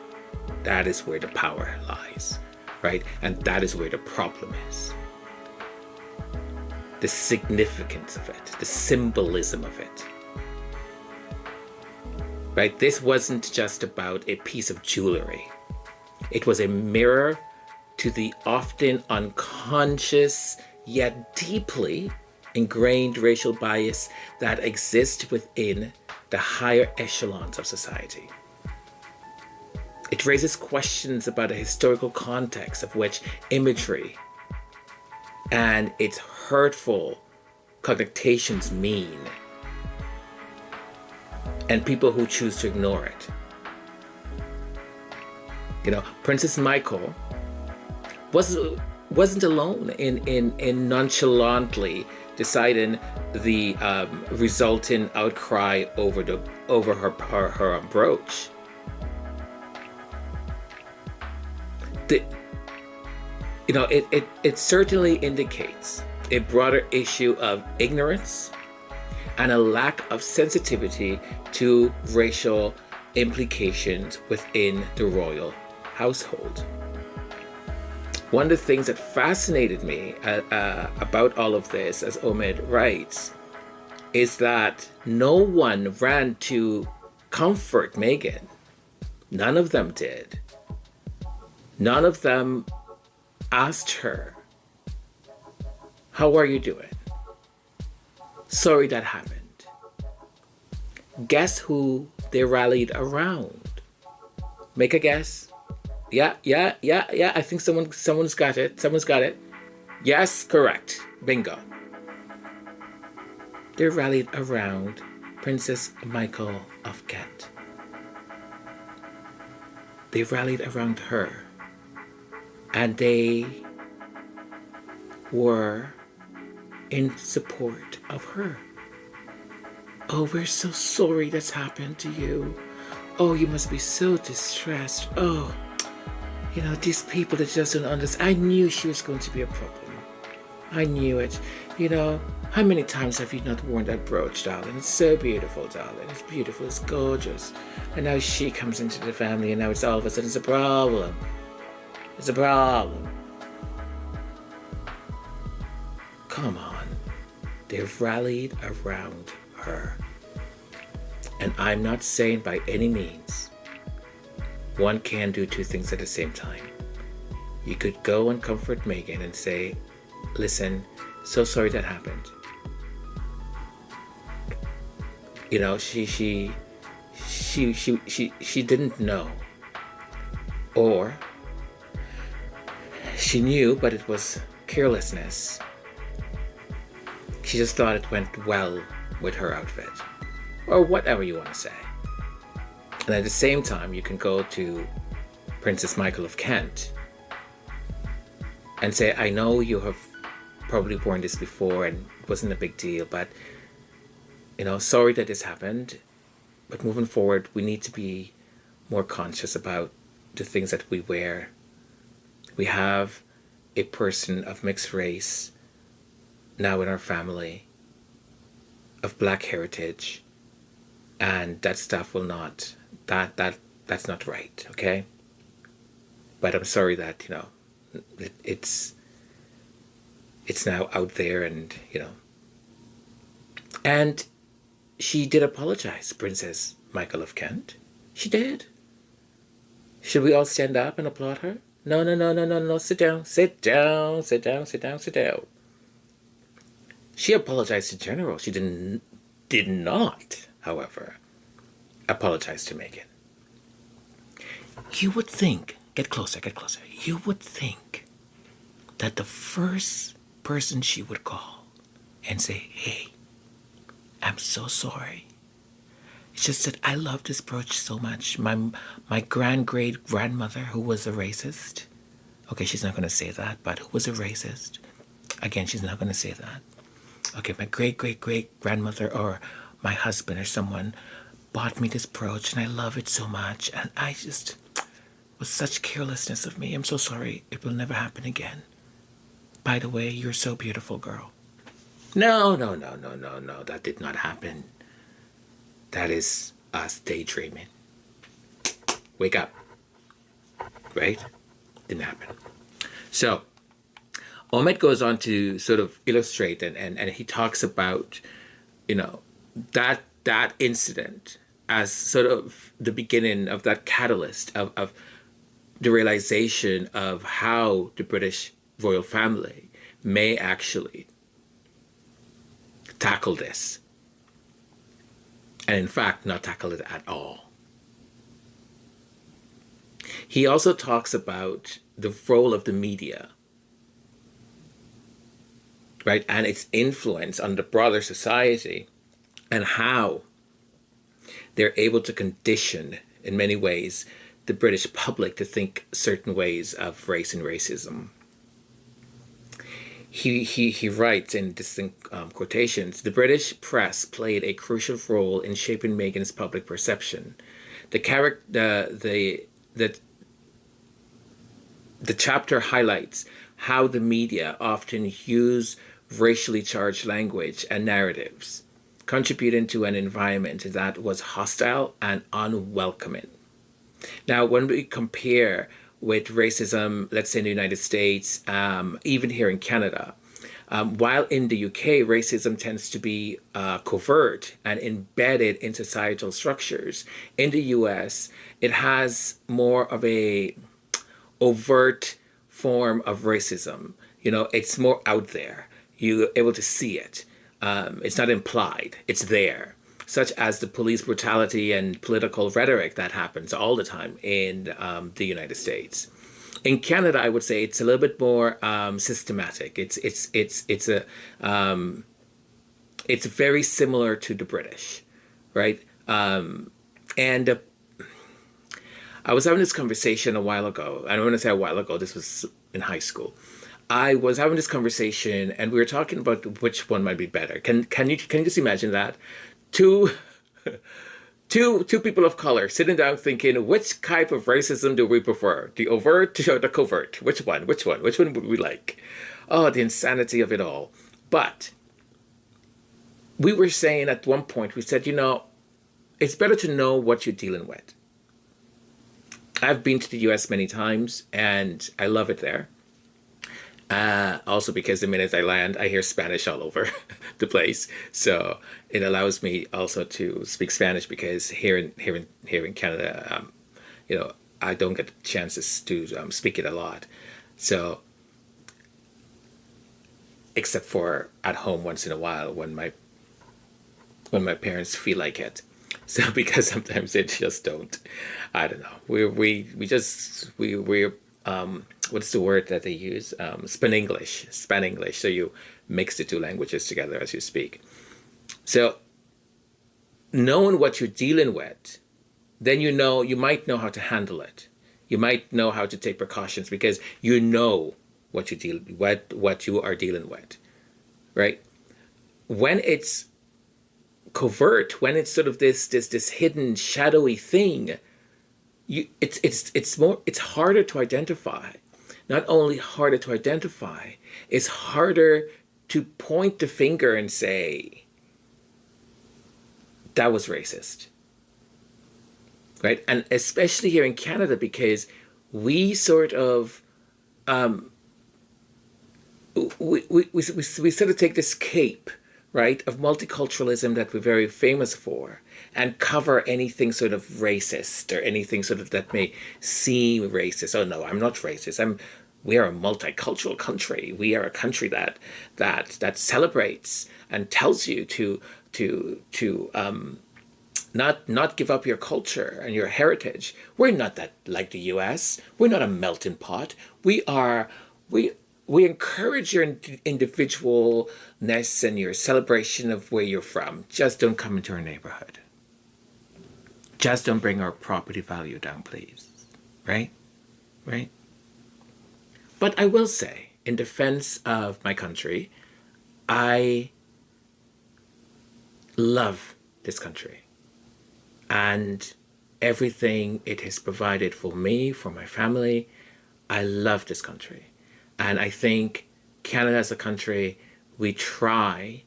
the power lies, right? And that is where the problem is. The significance of it, the symbolism of it. Right? This wasn't just about a piece of jewelry. It was a mirror to the often unconscious yet deeply ingrained racial bias that exists within the higher echelons of society. It raises questions about the historical context of which imagery and its hurtful connotations mean, and people who choose to ignore it. Princess Michael wasn't alone in nonchalantly deciding the resulting outcry over her brooch. It certainly indicates a broader issue of ignorance and a lack of sensitivity to racial implications within the royal household. One of the things that fascinated me about all of this, as Omid writes, is that no one ran to comfort Meghan. None of them did. None of them asked her, "How are you doing? Sorry that happened." Guess who they rallied around? Make a guess. Yeah. I think someone's got it. Someone's got it. Yes, correct. Bingo. They rallied around Princess Michael of Kent. They rallied around her. And they were in support of her. "Oh, we're so sorry that's happened to you. Oh, you must be so distressed. Oh, these people that just don't understand. I knew she was going to be a problem. I knew it. How many times have you not worn that brooch, darling? It's so beautiful, darling. It's beautiful. It's gorgeous. And now she comes into the family, and now it's all of a sudden it's a problem. It's a problem." Come on. They've rallied around her. And I'm not saying by any means one can do two things at the same time. You could go and comfort Meghan and say, "Listen, so sorry that happened. She didn't know. Or she knew, but it was carelessness. She just thought it went well with her outfit." Or whatever you want to say. And at the same time, you can go to Princess Michael of Kent and say, "I know you have probably worn this before and it wasn't a big deal, but, sorry that this happened. But moving forward, we need to be more conscious about the things that we wear. We have a person of mixed race now in our family, of Black heritage, and that stuff will not, that's not right, okay? But I'm sorry that, it's now out there and, And she did apologize, Princess Michael of Kent. She did. Should we all stand up and applaud her? No. Sit down. She apologized to General. She did not, however, apologize to Meghan. You would think, get closer. You would think that the first person she would call and say, "Hey, I'm so sorry. It's just that I love this brooch so much. My great-grandmother, who was a racist," okay, she's not going to say that, but who was a racist. Again, she's not going to say that. Okay, my great-great-great-grandmother or my husband or someone bought me this brooch and I love it so much. And I just, was such carelessness of me. I'm so sorry. It will never happen again. By the way, you're so beautiful, girl. No. That did not happen. That is us daydreaming. Wake up. Right? Didn't happen. So, Omid goes on to sort of illustrate and he talks about, that incident as sort of the beginning of that catalyst of the realization of how the British royal family may actually tackle this. And in fact, not tackle it at all. He also talks about the role of the media, right, and its influence on the broader society and how they're able to condition, in many ways, the British public to think certain ways of race and racism. He writes in distinct quotations, the British press played a crucial role in shaping Meghan's public perception. The chapter highlights how the media often use racially charged language and narratives, contributing to an environment that was hostile and unwelcoming. Now, when we compare with racism, let's say in the United States, even here in Canada, while in the UK, racism tends to be covert and embedded in societal structures, in the US, it has more of a overt form of racism. You know, it's more out there. You're able to see it. It's not implied. It's there. Such as the police brutality and political rhetoric that happens all the time in the United States. In Canada, I would say it's a little bit more systematic. It's very similar to the British, right? And I was having this conversation a while ago. I don't want to say a while ago. This was in high school. I was having this conversation, and we were talking about which one might be better. Can you just imagine that? Two people of color sitting down thinking, which type of racism do we prefer? The overt or the covert? Which one would we like? Oh, the insanity of it all. But we were saying at one point, we said, it's better to know what you're dealing with. I've been to the US many times, and I love it there. Also because the minute I land, I hear Spanish all over the place. So it allows me also to speak Spanish, because here in Canada, I don't get chances to speak it a lot. So, except for at home once in a while when my parents feel like it. So because sometimes they just don't. I don't know. We're what's the word that they use? Span English. So you mix the two languages together as you speak. So knowing what you're dealing with, then you might know how to handle it. You might know how to take precautions, because you know what you are dealing with, right? When it's covert, when it's sort of this hidden, shadowy thing, it's harder to identify. Not only harder to identify, it's harder to point the finger and say, that was racist. Right? And especially here in Canada, because we sort of we sort of take this cape, right, of multiculturalism that we're very famous for, and cover anything sort of racist or anything sort of that may seem racist. Oh no, I'm not racist. We are a multicultural country. We are a country that celebrates and tells you to not give up your culture and your heritage. We're not that like the US. We're not a melting pot. We encourage your individualness and your celebration of where you're from. Just don't come into our neighborhood. Just don't bring our property value down, please. Right? Right? But I will say, in defense of my country, I love this country and everything it has provided for me, for my family. I love this country. And I think Canada as a country, we try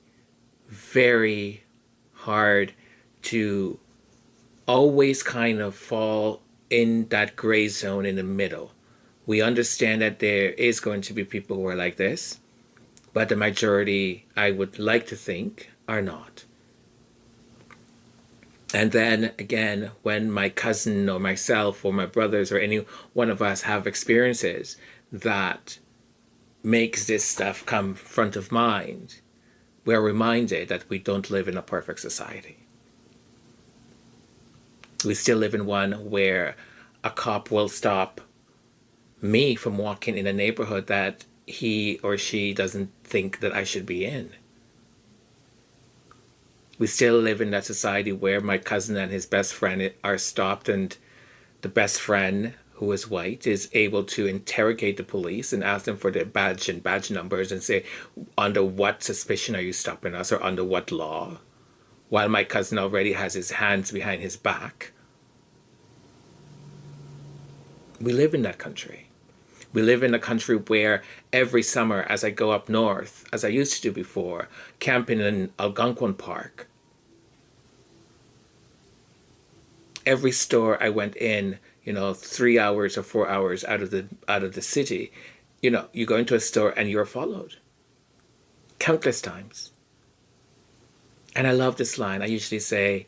very hard to always kind of fall in that gray zone in the middle. We understand that there is going to be people who are like this, but the majority, I would like to think, are not. And then again, when my cousin or myself or my brothers or any one of us have experiences that makes this stuff come front of mind, we're reminded that we don't live in a perfect society. We still live in one where a cop will stop me from walking in a neighborhood that he or she doesn't think that I should be in. We still live in that society where my cousin and his best friend are stopped and the best friend, who is white, is able to interrogate the police and ask them for their badge and badge numbers and say, under what suspicion are you stopping us, or under what law? While my cousin already has his hands behind his back. We live in that country. We live in a country where every summer, as I go up north, as I used to do before, camping in Algonquin Park, every store I went in, 3 hours or 4 hours out of the city, you go into a store and you're followed countless times. And I love this line. I usually say,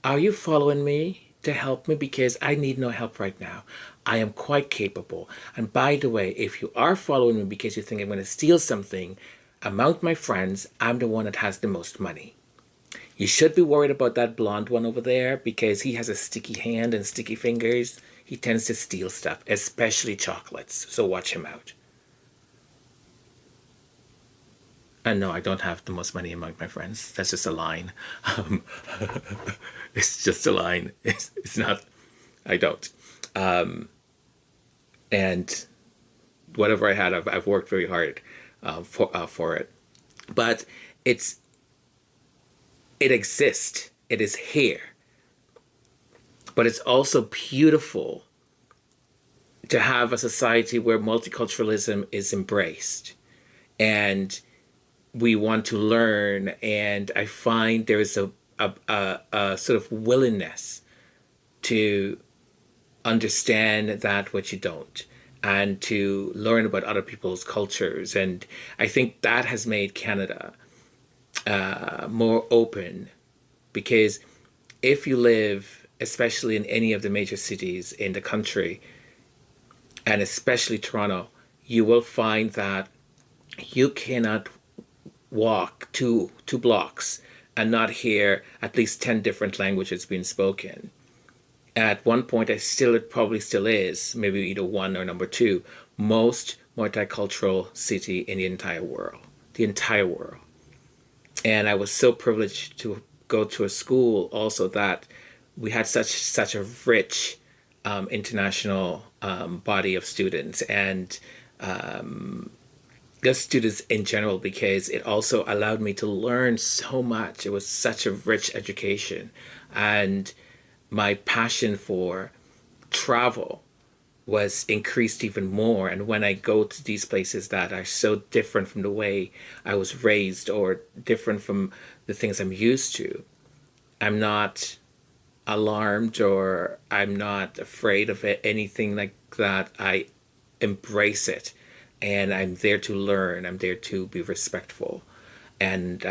"Are you following me to help me? Because I need no help right now. I am quite capable. And by the way, if you are following me because you think I'm going to steal something, among my friends, I'm the one that has the most money. You should be worried about that blonde one over there because he has a sticky hand and sticky fingers. He tends to steal stuff, especially chocolates. So watch him out." And no, I don't have the most money among my friends. That's just a line. It's just a line. It's not, I don't. And whatever I had, I've worked very hard for it. But it exists. It is here. But it's also beautiful to have a society where multiculturalism is embraced. And we want to learn, and I find there is a sort of willingness to understand that which you don't, and to learn about other people's cultures. And I think that has made Canada more open, because if you live, especially in any of the major cities in the country, and especially Toronto, you will find that you cannot walk two blocks and not hear at least 10 different languages being spoken. At one point, it probably still is, maybe either one or number two, most multicultural city in the entire world. The entire world. And I was so privileged to go to a school also that we had such a rich international body of students, and just students in general, because it also allowed me to learn so much. It was such a rich education, and my passion for travel was increased even more. And when I go to these places that are so different from the way I was raised, or different from the things I'm used to, I'm not alarmed, or I'm not afraid of anything like that. I embrace it. And I'm there to learn. I'm there to be respectful, and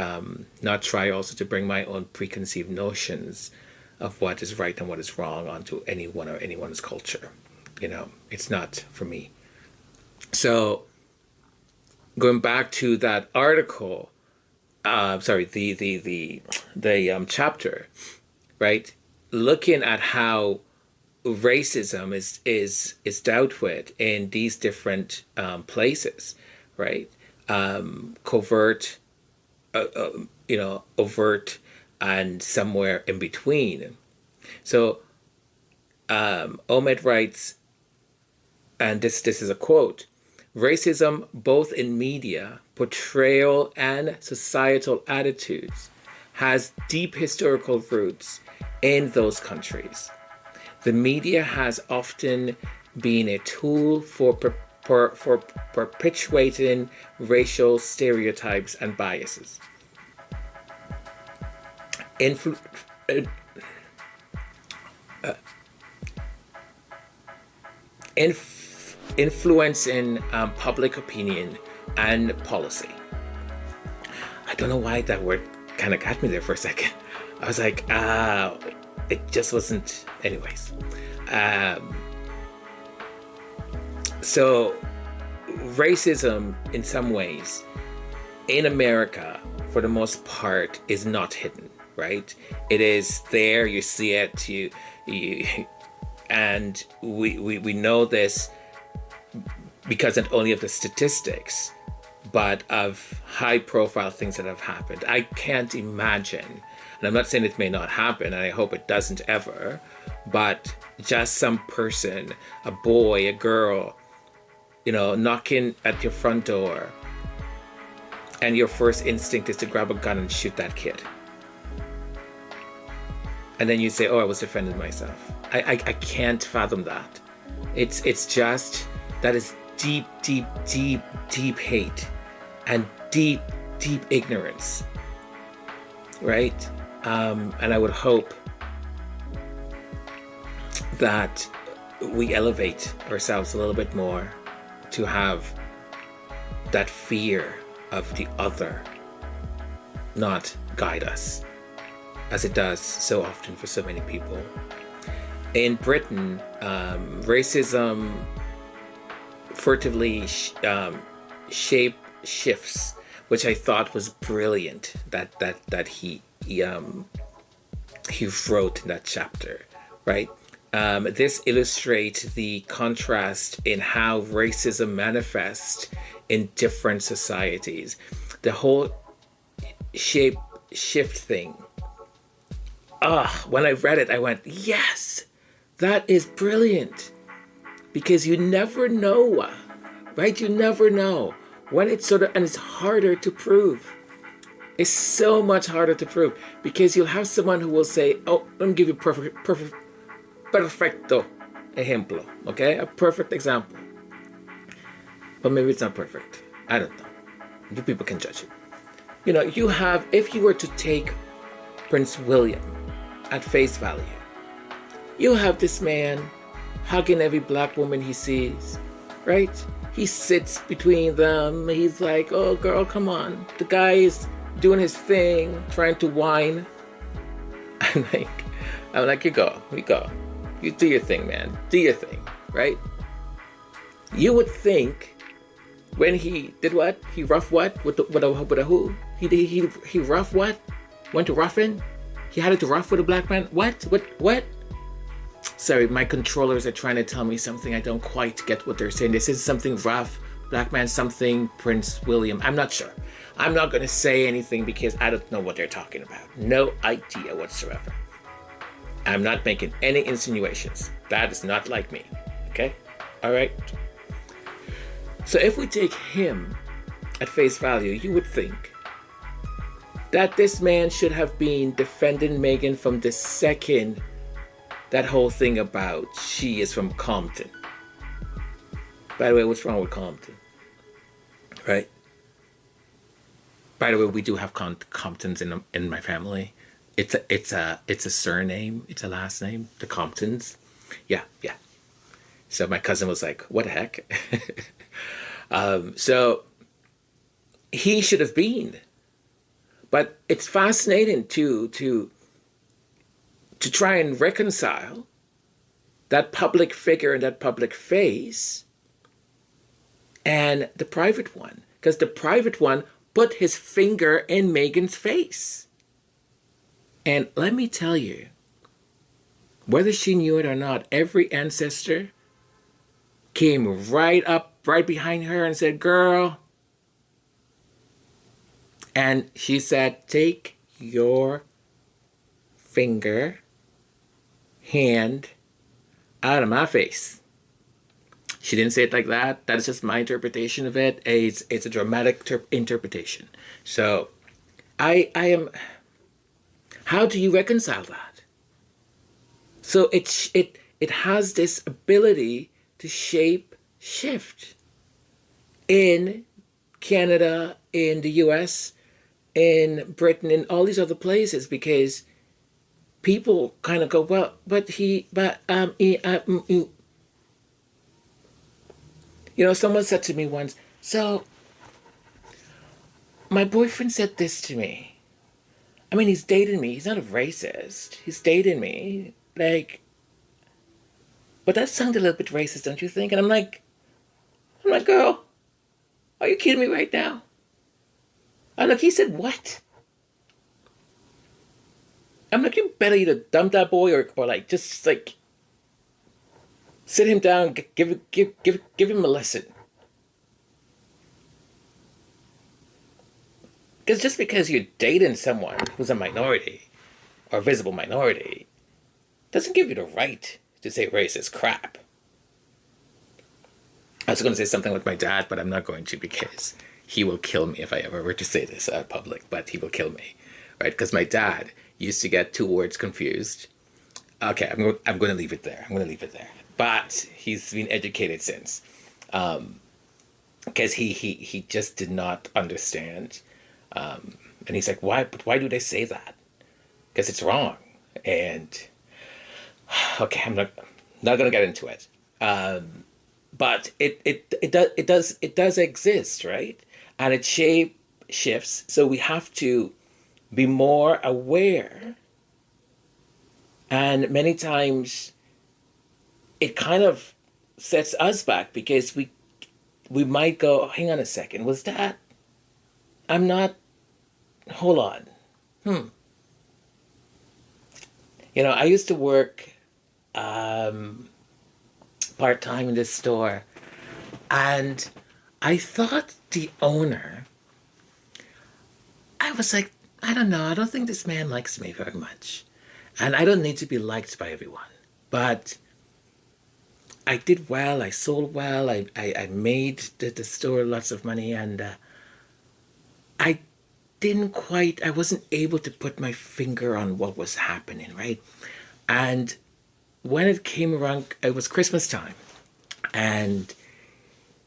not try also to bring my own preconceived notions of what is right and what is wrong onto anyone or anyone's culture. It's not for me. So going back to that article, the chapter, right? Looking at how racism is dealt with in these different places, right? Covert, overt, and somewhere in between. So Omid writes, and this is a quote: "Racism, both in media, portrayal, and societal attitudes, has deep historical roots in those countries. The media has often been a tool for perpetuating racial stereotypes and biases, influencing public opinion and policy." I don't know why that word kind of got me there for a second. I was like, it just wasn't. Anyways. So racism, in some ways, in America, for the most part, is not hidden, right? It is there. You see it. And we know this because not only of the statistics, but of high-profile things that have happened. I can't imagine, and I'm not saying it may not happen, and I hope it doesn't ever, but just some person, a boy, a girl, knocking at your front door, and your first instinct is to grab a gun and shoot that kid. And then you say, oh, I was defending myself. I can't fathom that. It's just, that is deep, deep, deep, deep hate and deep, deep ignorance, right? And I would hope that we elevate ourselves a little bit more to have that fear of the other not guide us, as it does so often for so many people. In Britain, racism furtively shifts, which I thought was brilliant that he wrote in that chapter, right? This illustrates the contrast in how racism manifests in different societies. The whole shift thing. When I read it, I went, yes, that is brilliant. Because you never know, right? You never know when it's and it's harder to prove. It's so much harder to prove because you'll have someone who will say, oh, let me give you perfecto ejemplo, okay? A perfect example. But maybe it's not perfect. I don't know. You people can judge it. You have, if you were to take Prince William at face value, you have this man hugging every black woman he sees, right? He sits between them. He's like, oh, girl, come on. The guy is doing his thing, trying to whine. I'm like, you go. You do your thing, man. Do your thing, right? You would think when he did what? He rough what? With a who? He rough what? Went to roughing? He had it to rough with a black man? What? Sorry, my controllers are trying to tell me something. I don't quite get what they're saying. This is something rough, black man, something, Prince William. I'm not sure. I'm not going to say anything because I don't know what they're talking about. No idea whatsoever. I'm not making any insinuations. That is not like me. Okay? All right? So if we take him at face value, you would think that this man should have been defending Meghan from the second that whole thing about she is from Compton. By the way, what's wrong with Compton? Right? By the way, we do have Comptons in my family. It's a surname. It's a last name. The Comptons. Yeah. So my cousin was like, "What the heck?" So he should have been, but it's fascinating to try and reconcile that public figure and that public face and the private one, because the private one put his finger in Meghan's face. And let me tell you, whether she knew it or not, every ancestor came right behind her and said, girl. And she said, take your hand out of my face. She didn't say it like that. That is just my interpretation of it. It's a dramatic interpretation. So I am... How do you reconcile that? So it has this ability to shift in Canada, in the US, in Britain, in all these other places, because people kind of go, well, someone said to me once, so my boyfriend said this to me. I mean, he's dating me. He's not a racist. He's dating me. But that sounded a little bit racist, don't you think? And I'm like, girl, are you kidding me right now? I'm like, he said what? I'm like, you better either dump that boy or just sit him down, give him a lesson. Because just because you're dating someone who's a minority or a visible minority doesn't give you the right to say racist crap. I was going to say something with my dad, but I'm not going to because he will kill me if I ever were to say this out public, but he will kill me, right? Because my dad used to get two words confused. Okay, I'm going to leave it there. I'm going to leave it there. But he's been educated since. Because he just did not understand. And he's like, why do they say that? Because it's wrong. And okay, I'm not going to get into it. But it does exist, right? And it shifts. So we have to be more aware. And many times it kind of sets us back because we might go, hang on a second, was that? I'm not, hold on. You know, I used to work part-time in this store, and I thought the owner, I was like, I don't know, I don't think this man likes me very much. And I don't need to be liked by everyone. But I did well, I sold well, I made the store lots of money, and I wasn't able to put my finger on what was happening, right? And when it came around, it was Christmas time, and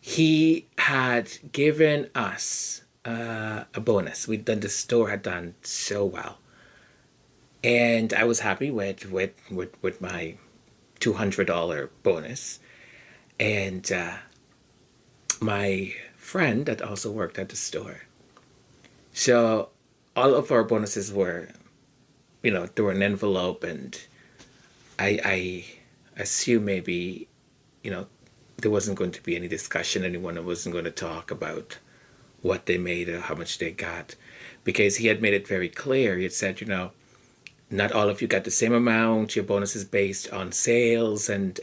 he had given us a bonus. The store had done so well. And I was happy with my $200 bonus. And my friend that also worked at the store. So all of our bonuses were, you know, there were an envelope, and I assume maybe, you know, there wasn't going to be any discussion. Anyone wasn't going to talk about what they made or how much they got, because he had made it very clear. He had said, you know, not all of you got the same amount. Your bonus is based on sales and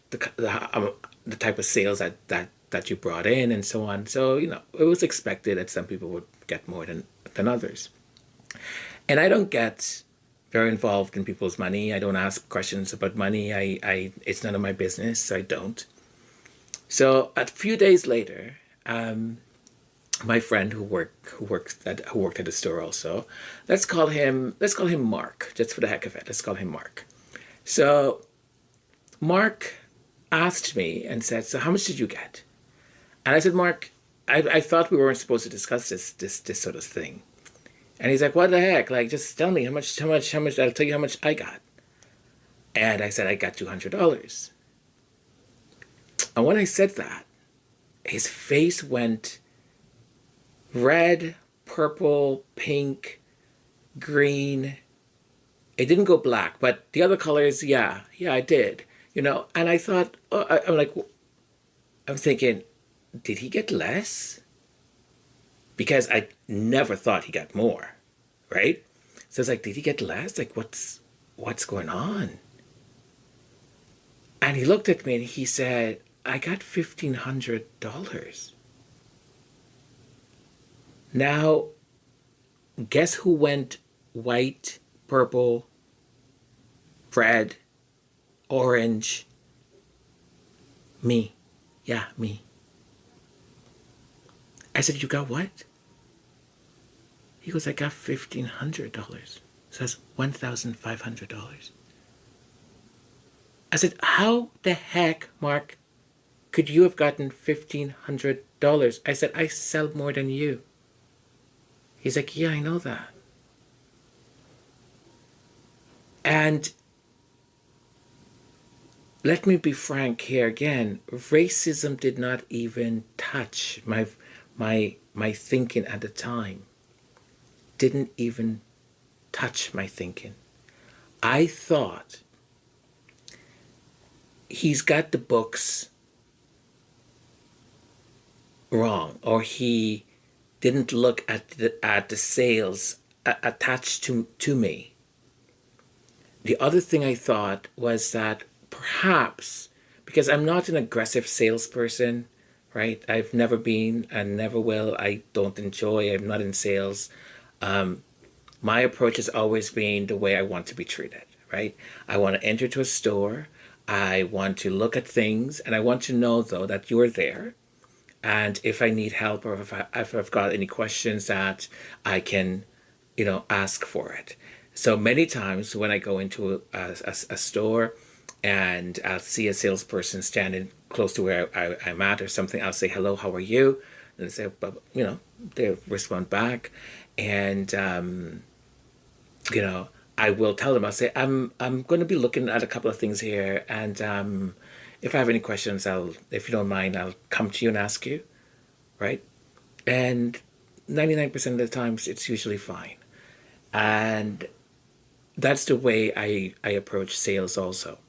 the type of sales that you brought in and so on. So, you know, it was expected that some people would get more than others. And I don't get very involved in people's money. I don't ask questions about money. I it's none of my business, so I don't. So a few days later, my friend who worked at the store also, let's call him Mark, just for the heck of it. Let's call him Mark. So Mark asked me and said, so how much did you get? And I said, Mark, I thought we weren't supposed to discuss this sort of thing. And he's like, what the heck? Like, just tell me how much, I'll tell you how much I got. And I said, I got $200. And when I said that, his face went red, purple, pink, green. It didn't go black, but the other colors, yeah, I did. You know, and I thought, I'm thinking, did he get less? Because I never thought he got more, right? So it's like, did he get less? Like, what's going on? And he looked at me and he said, I got $1,500. Now, guess who went white, purple, red, orange? Me. Yeah, me. I said, you got what? He goes, I got $1,500. So that's $1,500. I said, how the heck, Mark, could you have gotten $1,500? I said, I sell more than you. He's like, yeah, I know that. And let me be frank here again. Racism did not even touch my thinking at the time. Didn't even touch my thinking. I thought he's got the books wrong, or he didn't look at the sales attached to me. The other thing I thought was that perhaps, because I'm not an aggressive salesperson, right? I've never been and never will. I don't enjoy, I'm not in sales. My approach has always been the way I want to be treated, right? I want to enter to a store. I want to look at things, and I want to know, though, that you're there. And if I need help, or if I've got any questions, that I can, ask for it. So many times when I go into a store and I'll see a salesperson standing close to where I'm at or something, I'll say, hello, how are you? And they say, they respond back. And, I will tell them, I'll say, I'm going to be looking at a couple of things here. And if I have any questions, if you don't mind, I'll come to you and ask you. Right? And 99% of the times, it's usually fine. And that's the way I approach sales also.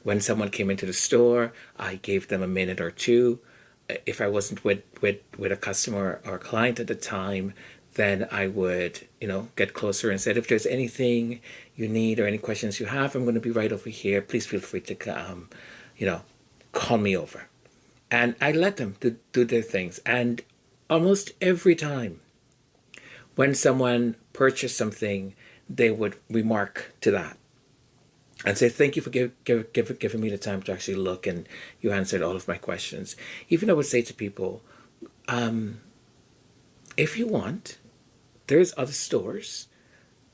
When someone came into the store, I gave them a minute or two. If I wasn't with a customer or client at the time, then I would, get closer and said, if there's anything you need or any questions you have, I'm going to be right over here. Please feel free to, call me over. And I let them do their things. And almost every time when someone purchased something, they would remark to that and say, thank you for giving me the time to actually look, and you answered all of my questions. Even I would say to people, if you want, there's other stores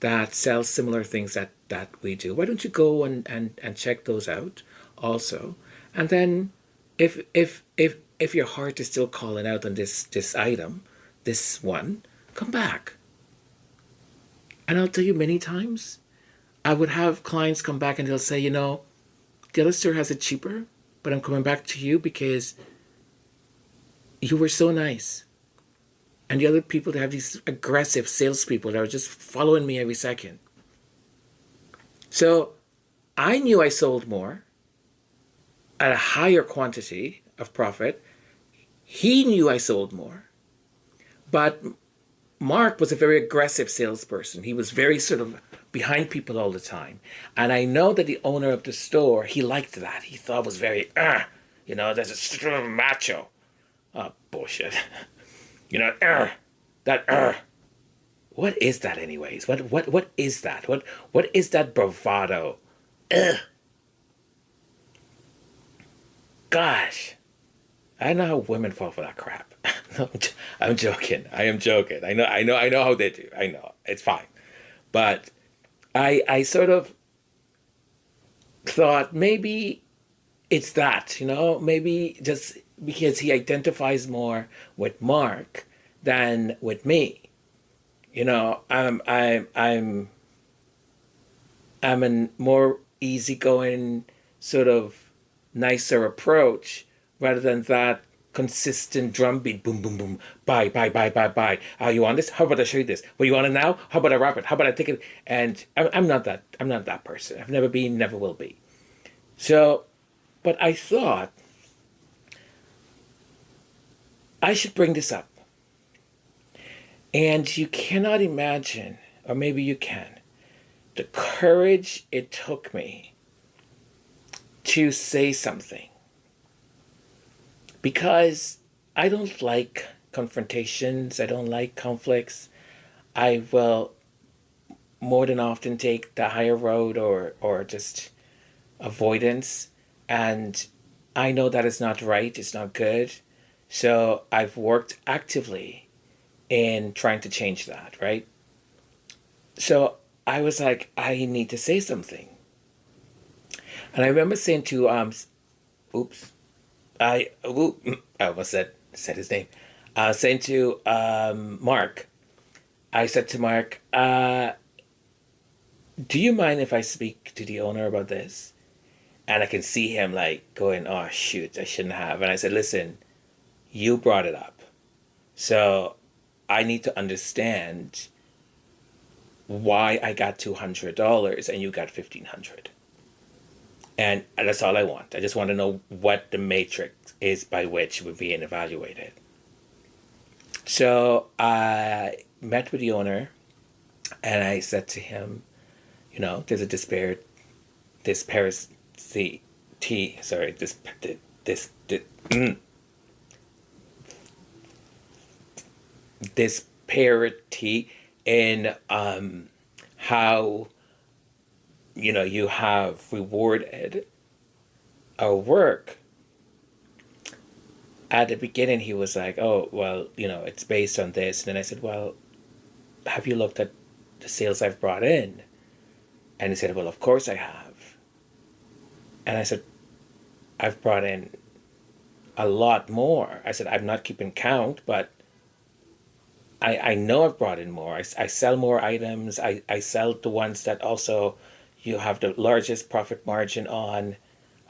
that sell similar things that we do. Why don't you go and check those out also? And then if your heart is still calling out on this item, this one, come back. And I'll tell you, many times I would have clients come back and they'll say, the other store has it cheaper, but I'm coming back to you because you were so nice. And the other people, they have these aggressive salespeople that are just following me every second. So I knew I sold more at a higher quantity of profit. He knew I sold more. But Mark was a very aggressive salesperson. He was very sort of behind people all the time. And I know that the owner of the store, he liked that. He thought it was very, that's a sort of macho. Oh, bullshit. What is that anyways? What is that? What is that bravado? Gosh. I know how women fall for that crap. No, I'm joking. I am joking. I know how they do. I know. It's fine. But I sort of thought maybe it's that, maybe just because he identifies more with Mark than with me. I'm a more easygoing, sort of nicer approach rather than that consistent drumbeat, boom, boom, boom, buy. You want this? How about I show you this? Well, you want it now? How about I wrap it? How about I take it? And I'm not that person. I've never been, never will be. So, but I thought I should bring this up. And you cannot imagine, or maybe you can, the courage it took me to say something. Because I don't like confrontations. I don't like conflicts. I will more than often take the higher road or just avoidance. And I know that is not right. It's not good. So I've worked actively in trying to change that, right? So I was like, I need to say something. And I remember saying to, I almost said his name. Saying to Mark, I said to Mark, do you mind if I speak to the owner about this? And I can see him like going, oh, shoot, I shouldn't have. And I said, listen, you brought it up. So I need to understand why I got $200 and you got $1,500. And that's all I want. I just want to know what the matrix is by which we're being evaluated. So I met with the owner and I said to him, there's a disparity in how you have rewarded our work. At the beginning, he was like, oh, well, it's based on this. And then I said, well, have you looked at the sales I've brought in? And he said, well, of course I have. And I said, I've brought in a lot more. I said, I'm not keeping count, but I know I've brought in more. I sell more items. I sell the ones that also you have the largest profit margin on.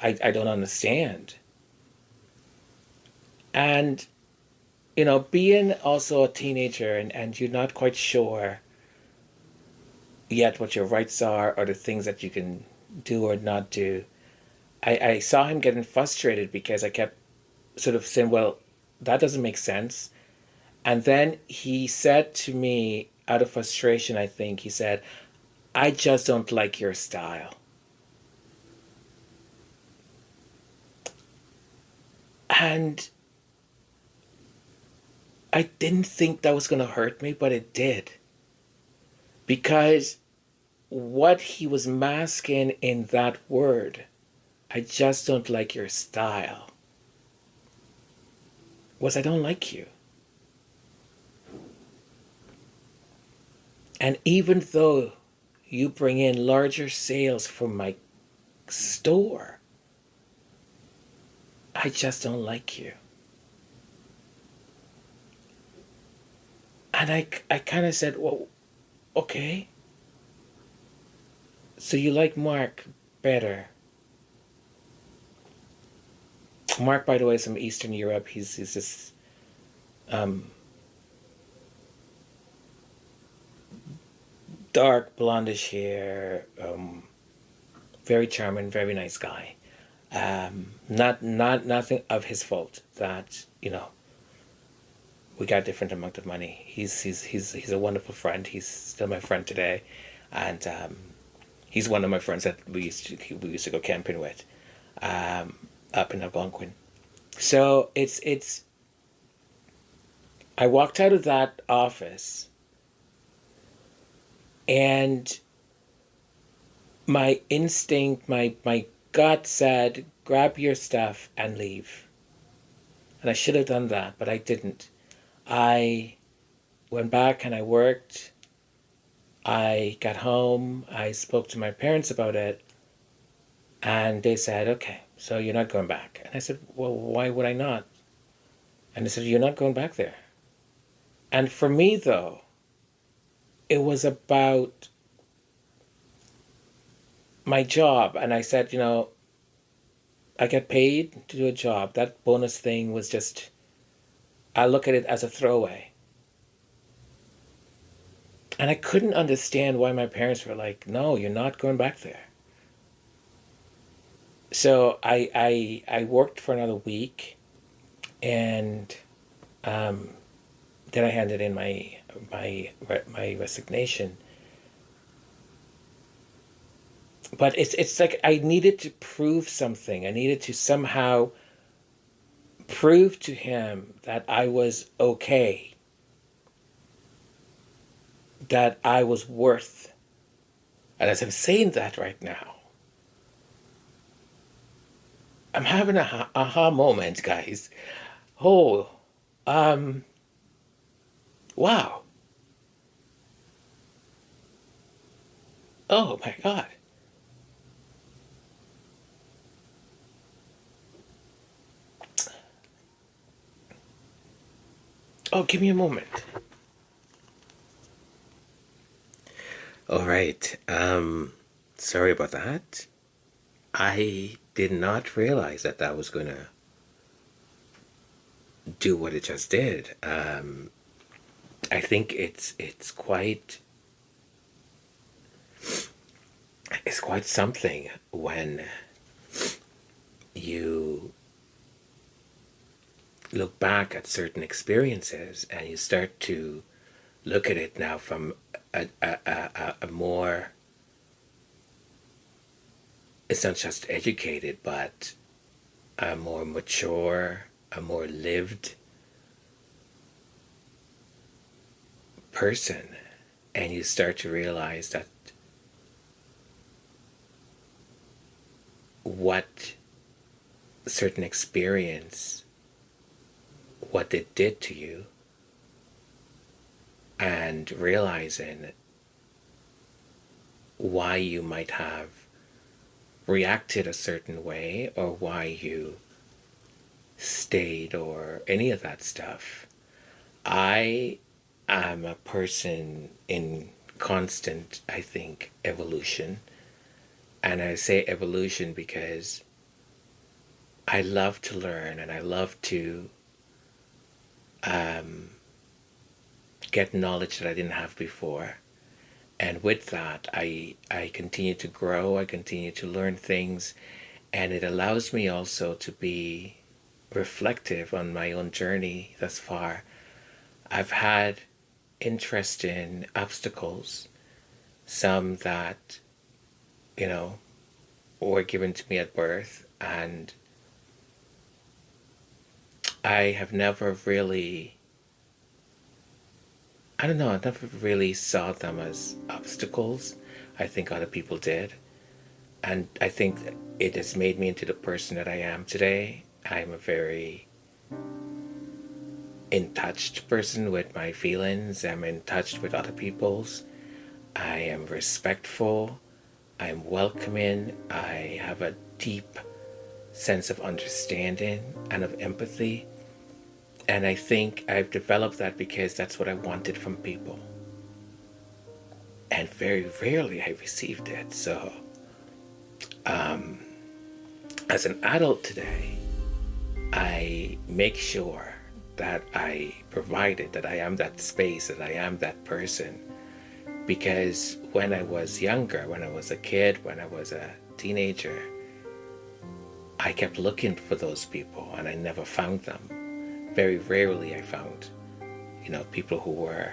I don't understand. And, being also a teenager and you're not quite sure yet what your rights are or the things that you can do or not do, I saw him getting frustrated because I kept sort of saying, well, that doesn't make sense. And then he said to me, out of frustration, I think, he said, I just don't like your style. And I didn't think that was going to hurt me, but it did. Because what he was masking in that word, I just don't like your style, was I don't like you. And even though you bring in larger sales from my store, I just don't like you. And I kind of said, well, okay. So you like Mark better. Mark, by the way, is from Eastern Europe. He's this dark blondish hair, very charming, very nice guy. Nothing of his fault that we got a different amount of money. He's a wonderful friend. He's still my friend today, and he's one of my friends that we used to go camping with, up in Algonquin. So it's. I walked out of that office, and my instinct, my gut said, grab your stuff and leave. And I should have done that, but I didn't. I went back and I worked. I got home. I spoke to my parents about it. And they said, okay, so you're not going back. And I said, well, why would I not? And they said, you're not going back there. And for me, though, it was about my job. And I said, I get paid to do a job. That bonus thing was just, I look at it as a throwaway. And I couldn't understand why my parents were like, no, you're not going back there. So I worked for another week, and then I handed in my resignation. But it's like I needed to prove something. I needed to somehow prove to him that I was okay, that I was worth. And as I'm saying that right now, I'm having a aha moment, guys. Oh, wow. Oh my God. Oh, give me a moment. All right. Sorry about that. I did not realize that was going to do what it just did. I think it's quite something when you look back at certain experiences and you start to look at it now from a more, it's not just educated, but a more mature, a more lived person. And you start to realize that what certain experience, what it did to you, and realizing why you might have reacted a certain way or why you stayed or any of that stuff. I am a person in constant, I think, evolution. And I say evolution because I love to learn and I love to get knowledge that I didn't have before. And with that, I continue to grow, I continue to learn things, and it allows me also to be reflective on my own journey thus far. I've had interesting obstacles, some that, were given to me at birth, and I have never really, I never really saw them as obstacles. I think other people did. And I think it has made me into the person that I am today. I'm a very in touch person with my feelings. I'm in touch with other people's. I am respectful. I'm welcoming. I have a deep sense of understanding and of empathy. And I think I've developed that because that's what I wanted from people. And very rarely I received it. So, as an adult today, I make sure that I provide it, that I am that space, that I am that person. Because when I was younger, when I was a kid, when I was a teenager, I kept looking for those people and I never found them. Very rarely I found, people who were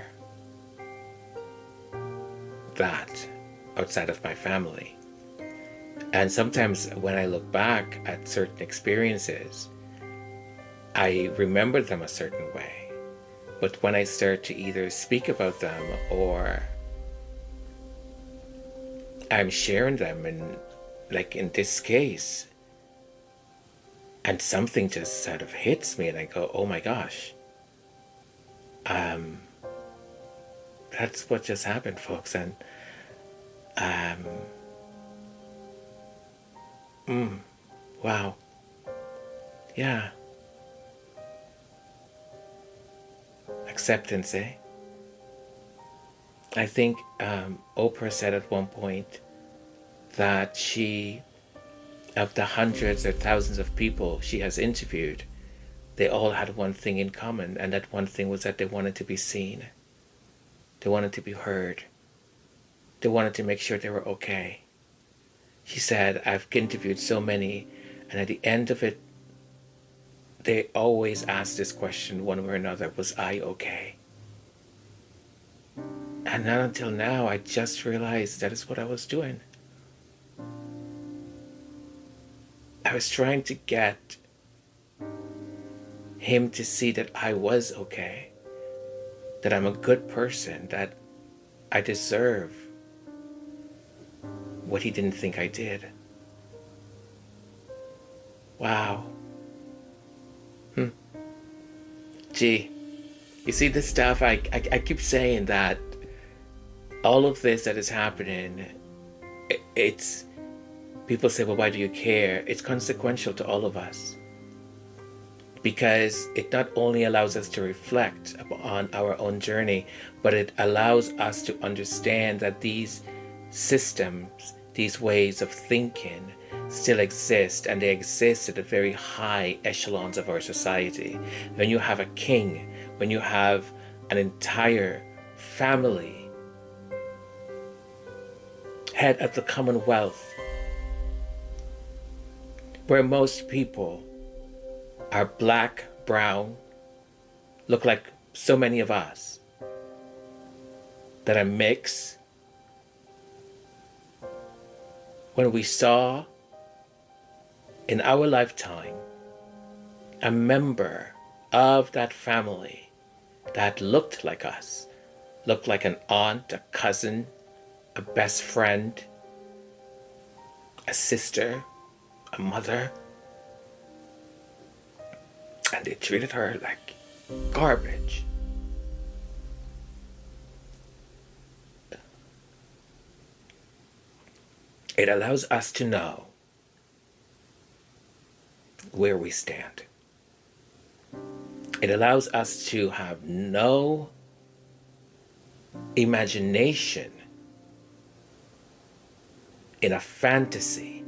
that outside of my family. And sometimes when I look back at certain experiences, I remember them a certain way. But when I start to either speak about them or I'm sharing them, in this case, and something just sort of hits me and I go, oh my gosh, that's what just happened, folks. And wow, yeah, acceptance, eh? I think Oprah said at one point that of the hundreds or thousands of people she has interviewed, they all had one thing in common, and that one thing was that they wanted to be seen. They wanted to be heard. They wanted to make sure they were okay. She said, I've interviewed so many, and at the end of it, they always ask this question one way or another, was I okay? And not until now, I just realized that is what I was doing. I was trying to get him to see that I was okay, that I'm a good person, that I deserve what he didn't think I did. Wow. Gee, you see this stuff, I keep saying that all of this that is happening, it's, people say, well, why do you care? It's consequential to all of us. Because it not only allows us to reflect on our own journey, but it allows us to understand that these systems, these ways of thinking still exist, and they exist at the very high echelons of our society. When you have a king, when you have an entire family, head of the Commonwealth, where most people are black, brown, look like so many of us, that are mixed. When we saw in our lifetime a member of that family that looked like us, looked like an aunt, a cousin, a best friend, a sister, a mother, and they treated her like garbage. It allows us to know where we stand. It allows us to have no imagination in a fantasy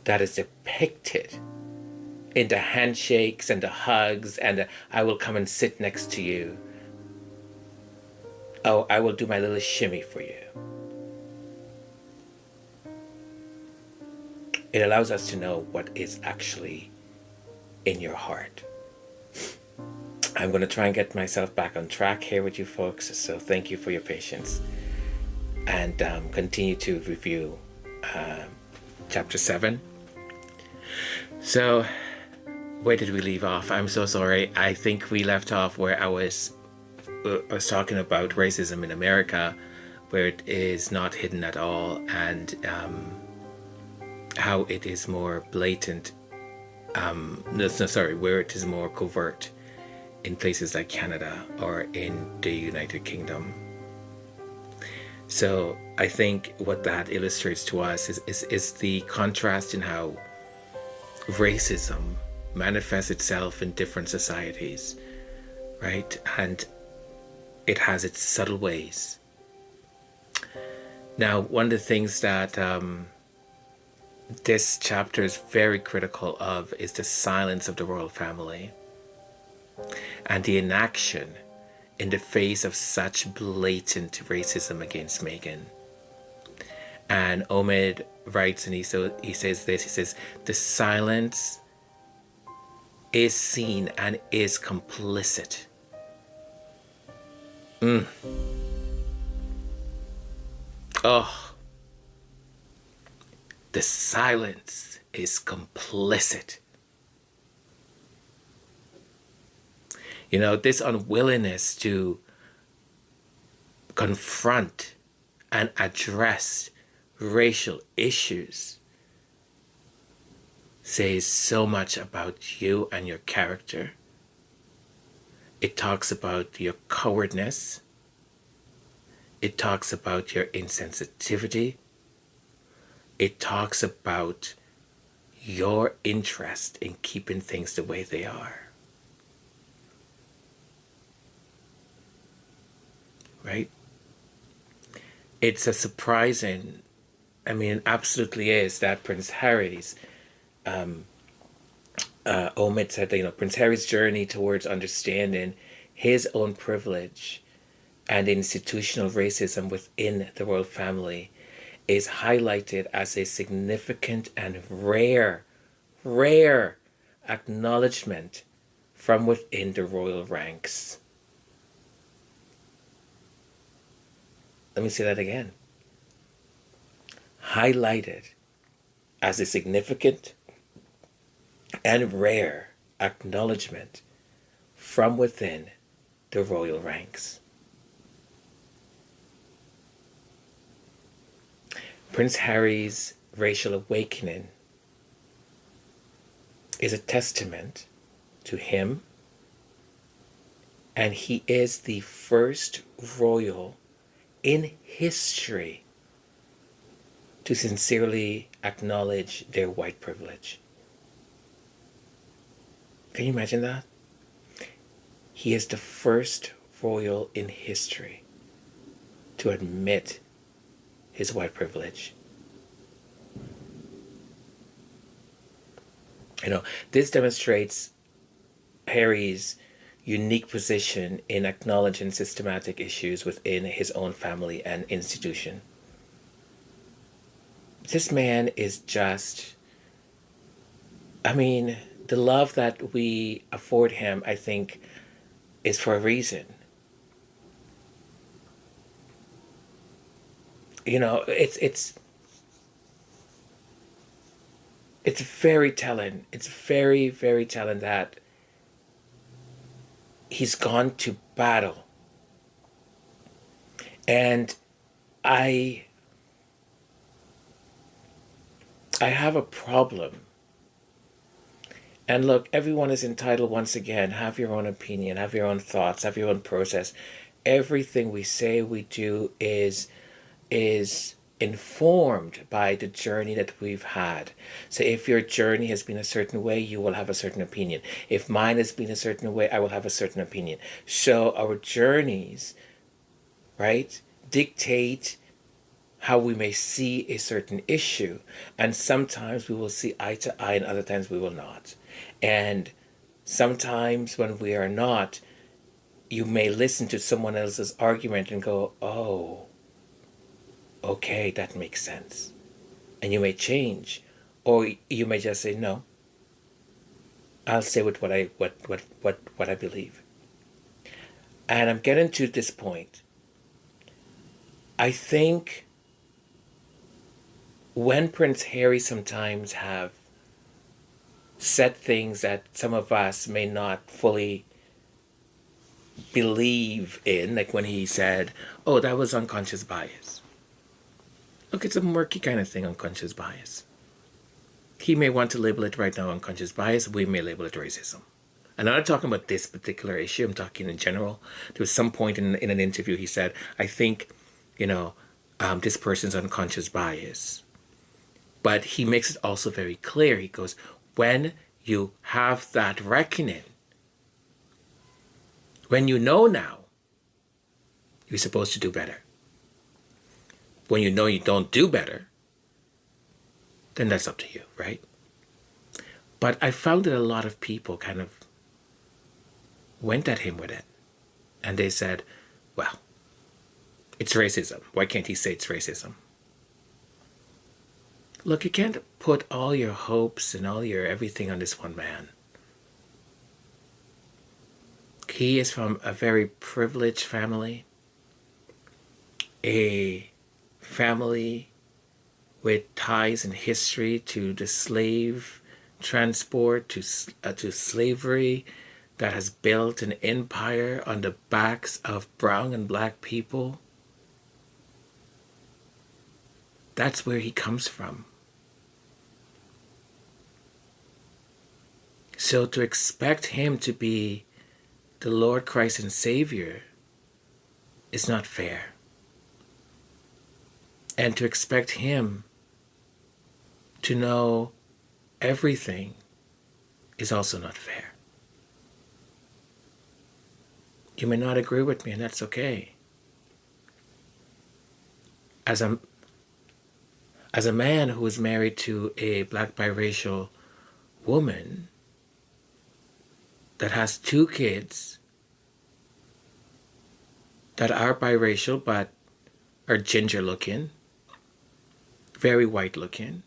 that is depicted in the handshakes and the hugs and the, I will come and sit next to you. Oh, I will do my little shimmy for you. It allows us to know what is actually in your heart. I'm going to try and get myself back on track here with you folks, so thank you for your patience. And continue to review chapter 7. So, where did we leave off? I'm so sorry. I think we left off where I was talking about racism in America, where it is not hidden at all, and how it is more blatant. Where it is more covert in places like Canada or in the United Kingdom. So I think what that illustrates to us is the contrast in how racism manifests itself in different societies, right? And it has its subtle ways. Now, one of the things that this chapter is very critical of is the silence of the royal family and the inaction in the face of such blatant racism against Meghan. And Omid writes, and he says this, he says, the silence is seen and is complicit. Oh, the silence is complicit. You know, this unwillingness to confront and address racial issues says so much about you and your character. It talks about your cowardness. It talks about your insensitivity. It talks about your interest in keeping things the way they are. Right? It's a surprising, it absolutely is, that Prince Harry's, Omid said that, Prince Harry's journey towards understanding his own privilege and institutional racism within the royal family is highlighted as a significant and rare acknowledgement from within the royal ranks. Let me say that again. Highlighted as a significant and rare acknowledgement from within the royal ranks. Prince Harry's racial awakening is a testament to him, and he is the first royal in history to sincerely acknowledge their white privilege. Can you imagine that? He is the first royal in history to admit his white privilege. This demonstrates Harry's unique position in acknowledging systematic issues within his own family and institution. This man is just, the love that we afford him, I think, is for a reason. It's very telling. It's very, very telling that he's gone to battle. And I I have a problem. And look, everyone is entitled, once again, have your own opinion, have your own thoughts, have your own process. Everything we say, we do is informed by the journey that we've had. So if your journey has been a certain way, you will have a certain opinion. If mine has been a certain way, I will have a certain opinion. So our journeys, right, dictate how we may see a certain issue. And sometimes we will see eye to eye, and other times we will not. And sometimes when we are not, you may listen to someone else's argument and go, oh, okay, that makes sense. And you may change. Or you may just say, no, I'll stay with what I believe. And I'm getting to this point. I think when Prince Harry sometimes have said things that some of us may not fully believe in, like when he said, oh, that was unconscious bias. Look, it's a murky kind of thing, unconscious bias. He may want to label it right now unconscious bias. We may label it racism. And I'm not talking about this particular issue. I'm talking in general. There was some point in an interview he said, I think, this person's unconscious bias. But he makes it also very clear. He goes, when you have that reckoning, when you know now, you're supposed to do better. When you know you don't do better, then that's up to you, right? But I found that a lot of people kind of went at him with it. And they said, well, it's racism. Why can't he say it's racism? Look, you can't put all your hopes and all your everything on this one man. He is from a very privileged family, a family with ties and history to the slave transport, to slavery, that has built an empire on the backs of brown and black people. That's where he comes from. So to expect him to be the Lord Christ and Savior is not fair. And to expect him to know everything is also not fair. You may not agree with me, and that's okay. As a man who is married to a black biracial woman that has 2 kids that are biracial but are ginger looking, very white looking,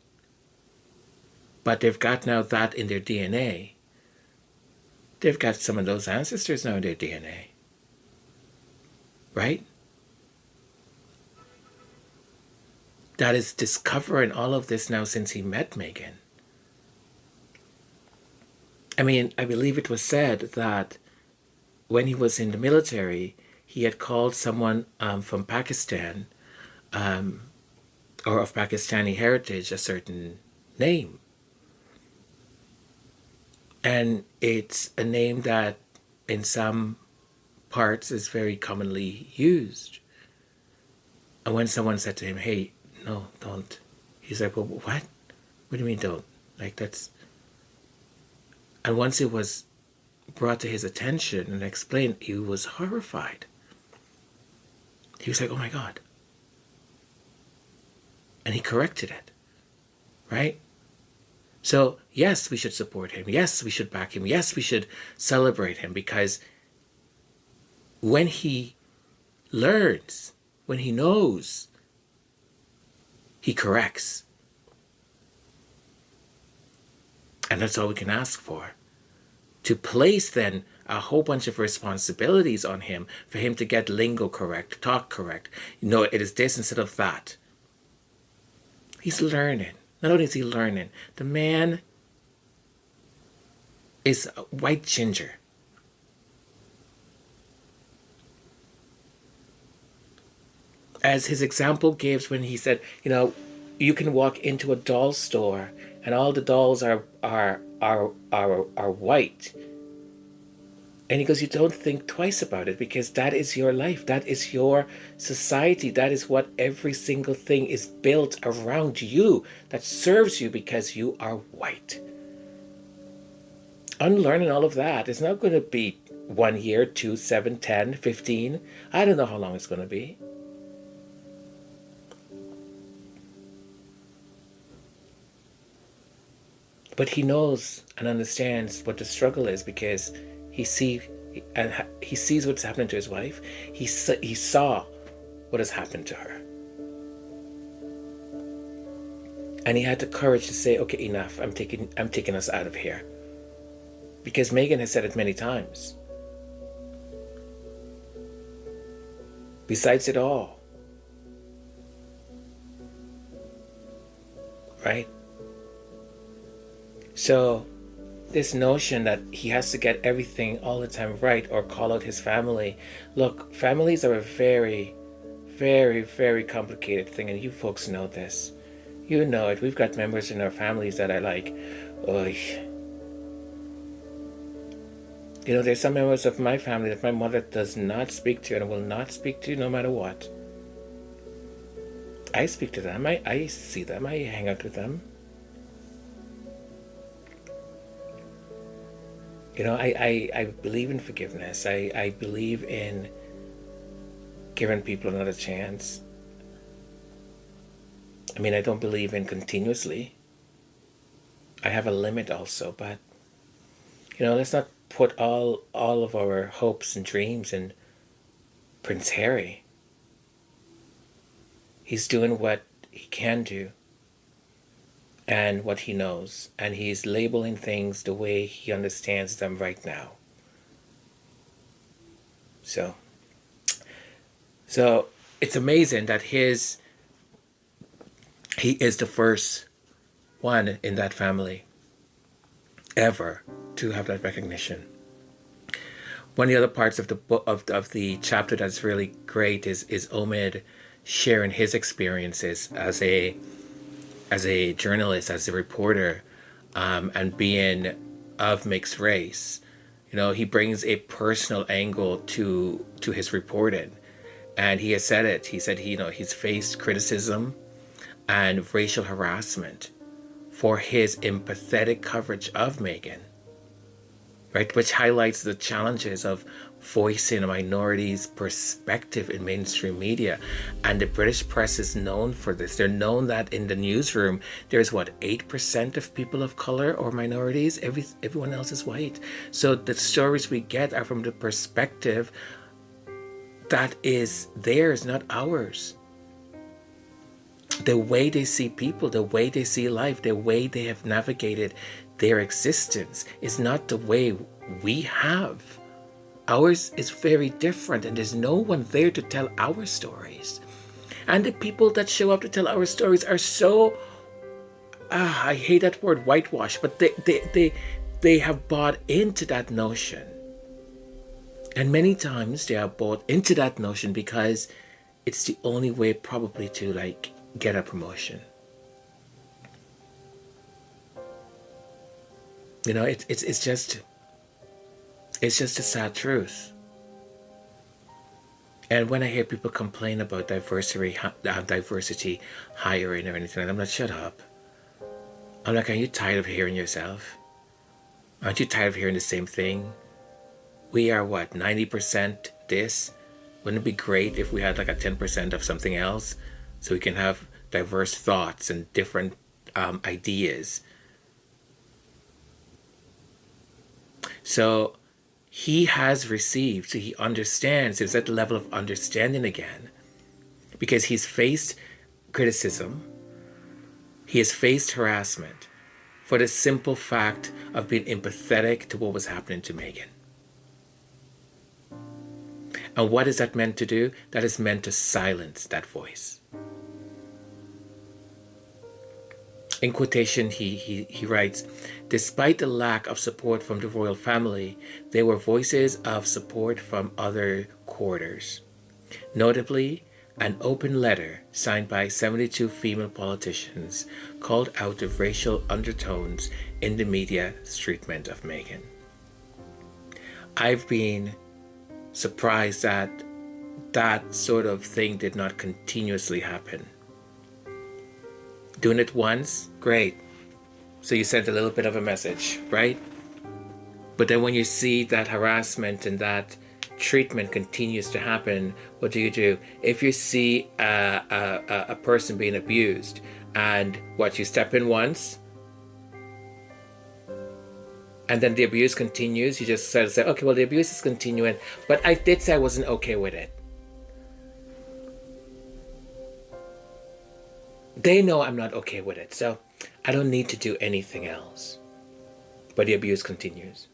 but they've got now that in their DNA. They've got some of those ancestors now in their DNA. Right? That is discovering all of this now since he met Megan. I mean, I believe it was said that when he was in the military, he had called someone from Pakistan or of Pakistani heritage a certain name. And it's a name that in some parts is very commonly used. And when someone said to him, hey, no, don't. He's like, well, what? What do you mean don't? Like that's... And once it was brought to his attention and explained, he was horrified. He was like, oh my God. And he corrected it, right? So yes, we should support him. Yes, we should back him. Yes, we should celebrate him, because when he learns, when he knows, he corrects. And that's all we can ask for. To place then a whole bunch of responsibilities on him for him to get lingo correct, talk correct. You know, it is this instead of that. He's learning. Not only is he learning, the man is a white ginger. As his example gives when he said, you can walk into a doll store and all the dolls are white. And he goes, you don't think twice about it because that is your life. That is your society. That is what every single thing is built around you that serves you because you are white. Unlearning all of that is not going to be 1 year, 2, 7, 10, 15. I don't know how long it's going to be. But he knows and understands what the struggle is because he sees what's happening to his wife. He saw what has happened to her. And he had the courage to say, okay, enough. I'm taking us out of here. Because Megan has said it many times. Besides it all. Right? So this notion that he has to get everything all the time right or call out his family. Look, families are a very, very, very complicated thing, and you folks know this. You know it. We've got members in our families that are like, oy. You know, there's some members of my family that my mother does not speak to and will not speak to no matter what. I speak to them. I see them. I hang out with them. You know, I believe in forgiveness. I believe in giving people another chance. I mean, I don't believe in continuously. I have a limit also, but, you know, let's not put all of our hopes and dreams in Prince Harry. He's doing what he can do and what he knows, and he's labeling things the way he understands them right now. So it's amazing that he is the first one in that family ever to have that recognition. One of the other parts of the book of the chapter that's really great is Omid sharing his experiences as a journalist, as a reporter, and being of mixed race. You know, he brings a personal angle to his reporting, and he has said it. He said he's faced criticism and racial harassment for his empathetic coverage of Meghan, right? Which highlights the challenges of voicing a minority's perspective in mainstream media. And the British press is known for this. They're known that in the newsroom, there's 8% of people of color or minorities. Everyone else is white. So the stories we get are from the perspective that is theirs, not ours. The way they see people, the way they see life, the way they have navigated their existence is not the way we have. Ours is very different, and there's no one there to tell our stories. And the people that show up to tell our stories are so, I hate that word, whitewash, but they have bought into that notion. And many times they are bought into that notion because it's the only way probably to get a promotion. You know, it's just a sad truth. And when I hear people complain about diversity hiring or anything, I'm like, shut up. I'm like, are you tired of hearing yourself? Aren't you tired of hearing the same thing? We are 90% this? Wouldn't it be great if we had a 10% of something else so we can have diverse thoughts and different ideas? So he has received, so he understands, there's that level of understanding again, because he's faced criticism, he has faced harassment for the simple fact of being empathetic to what was happening to Meghan. And what is that meant to do? That is meant to silence that voice. In quotation, he writes, despite the lack of support from the royal family, there were voices of support from other quarters. Notably, an open letter signed by 72 female politicians called out the racial undertones in the media's treatment of Meghan. I've been surprised that that sort of thing did not continuously happen. Doing it once, great. So you sent a little bit of a message, right? But then when you see that harassment and that treatment continues to happen, what do? If you see a person being abused and you step in once and then the abuse continues, you just say, okay, well, the abuse is continuing, but I did say I wasn't okay with it. They know I'm not okay with it, so I don't need to do anything else. But the abuse continues.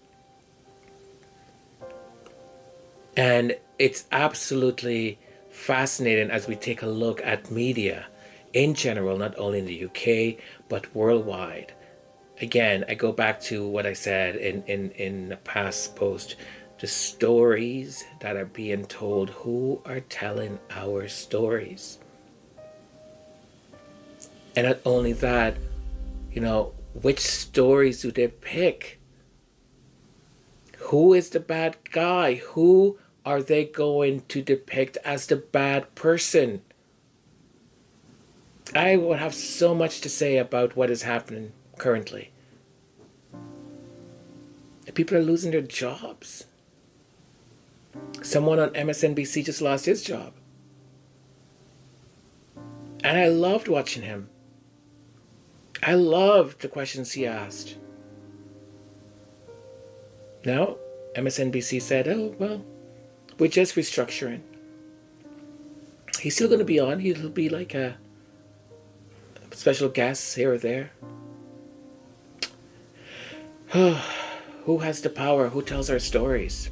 And it's absolutely fascinating as we take a look at media in general, not only in the UK, but worldwide. Again, I go back to what I said in the past post, the stories that are being told. Who are telling our stories? And not only that, which stories do they pick? Who is the bad guy? Who are they going to depict as the bad person? I would have so much to say about what is happening currently. People are losing their jobs. Someone on MSNBC just lost his job. And I loved watching him. I loved the questions he asked. Now, MSNBC said, oh, well, we're just restructuring. He's still going to be on. He'll be like a special guest here or there. Who has the power? Who tells our stories?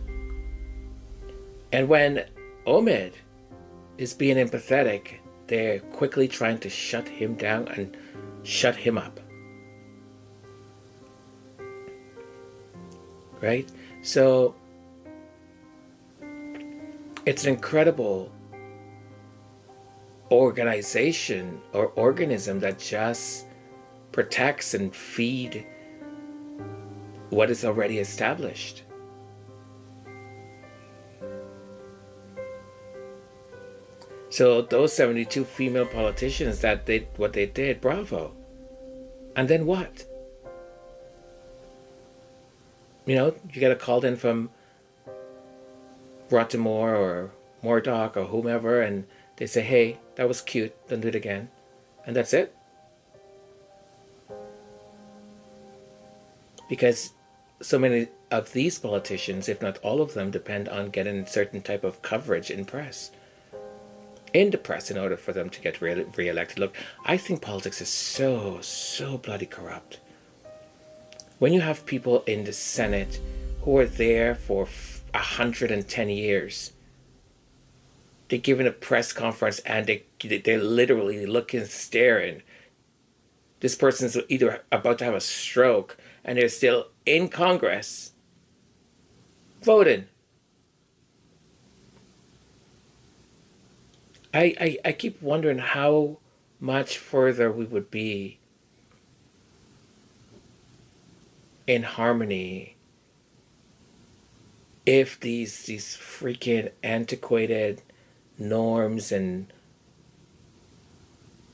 And when Omid is being empathetic, they're quickly trying to shut him down and shut him up. Right? So it's an incredible organization or organism that just protects and feeds what is already established. So those 72 female politicians that did what they did, bravo. And then what? You get a call in from Baltimore or Murdoch or whomever, and they say, hey, that was cute, don't do it again. And that's it. Because so many of these politicians, if not all of them, depend on getting certain type of coverage in the press in order for them to get re-elected. Look, I think politics is so bloody corrupt. When you have people in the Senate who are there for 110 years, they're giving a press conference and they're literally looking, staring. This person's either about to have a stroke and they're still in Congress voting. I keep wondering how much further we would be in harmony if these freaking antiquated norms and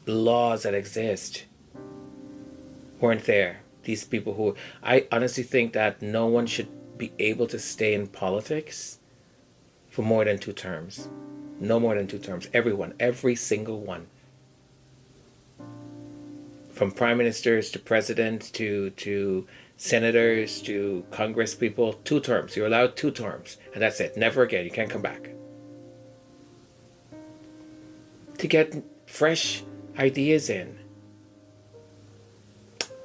laws that exist weren't there. These people who, I honestly think that no one should be able to stay in politics for more than 2 terms. No more than 2 terms. Everyone, every single one. From prime ministers to presidents to senators to Congress people, 2 terms. You're allowed 2 terms. And that's it. Never again. You can't come back. To get fresh ideas in.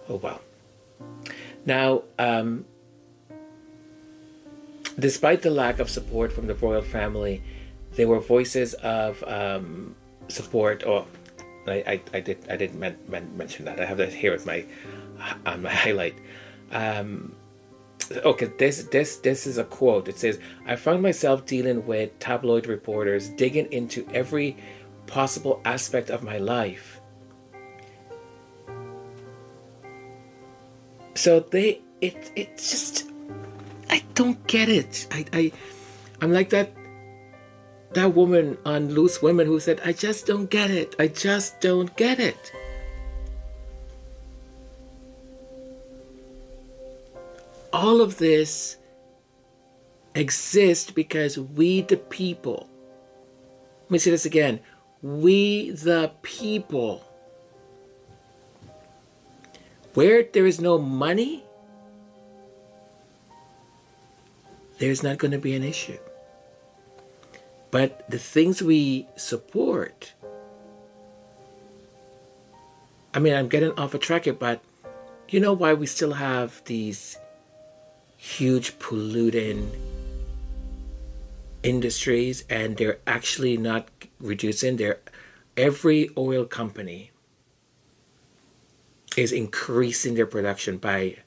Oh, well. Now, despite the lack of support from the royal family, there were voices of support. Or I didn't mention that. I have that here on my highlight. Okay, this is a quote. It says, "I found myself dealing with tabloid reporters digging into every possible aspect of my life. So it's just, I don't get it. I'm like that woman on Loose Women who said, I just don't get it. I just don't get it. All of this exists because we the people, let me say this again, we the people, where there is no money, there's not going to be an issue. But the things we support, I mean, I'm getting off a track here, but you know why we still have these huge polluting industries, and they're actually not reducing every oil company is increasing their production by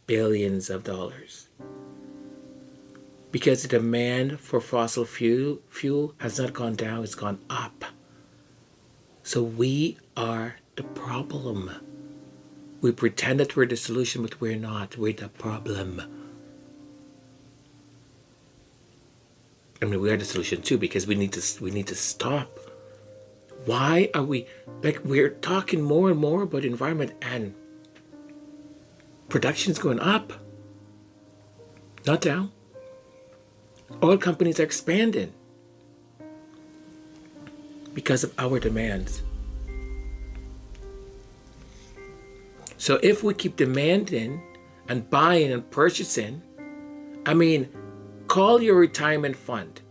billions of dollars, because the demand for fossil fuel has not gone down, it's gone up. So we are the problem. We pretend that we're the solution, but we're not. We're the problem. I mean, we are the solution too, because we need to stop. Why are we, like, we're talking more and more about environment, and production's going up, not down. Oil companies are expanding because of our demands. So if we keep demanding and buying and purchasing, I mean, call your retirement fund.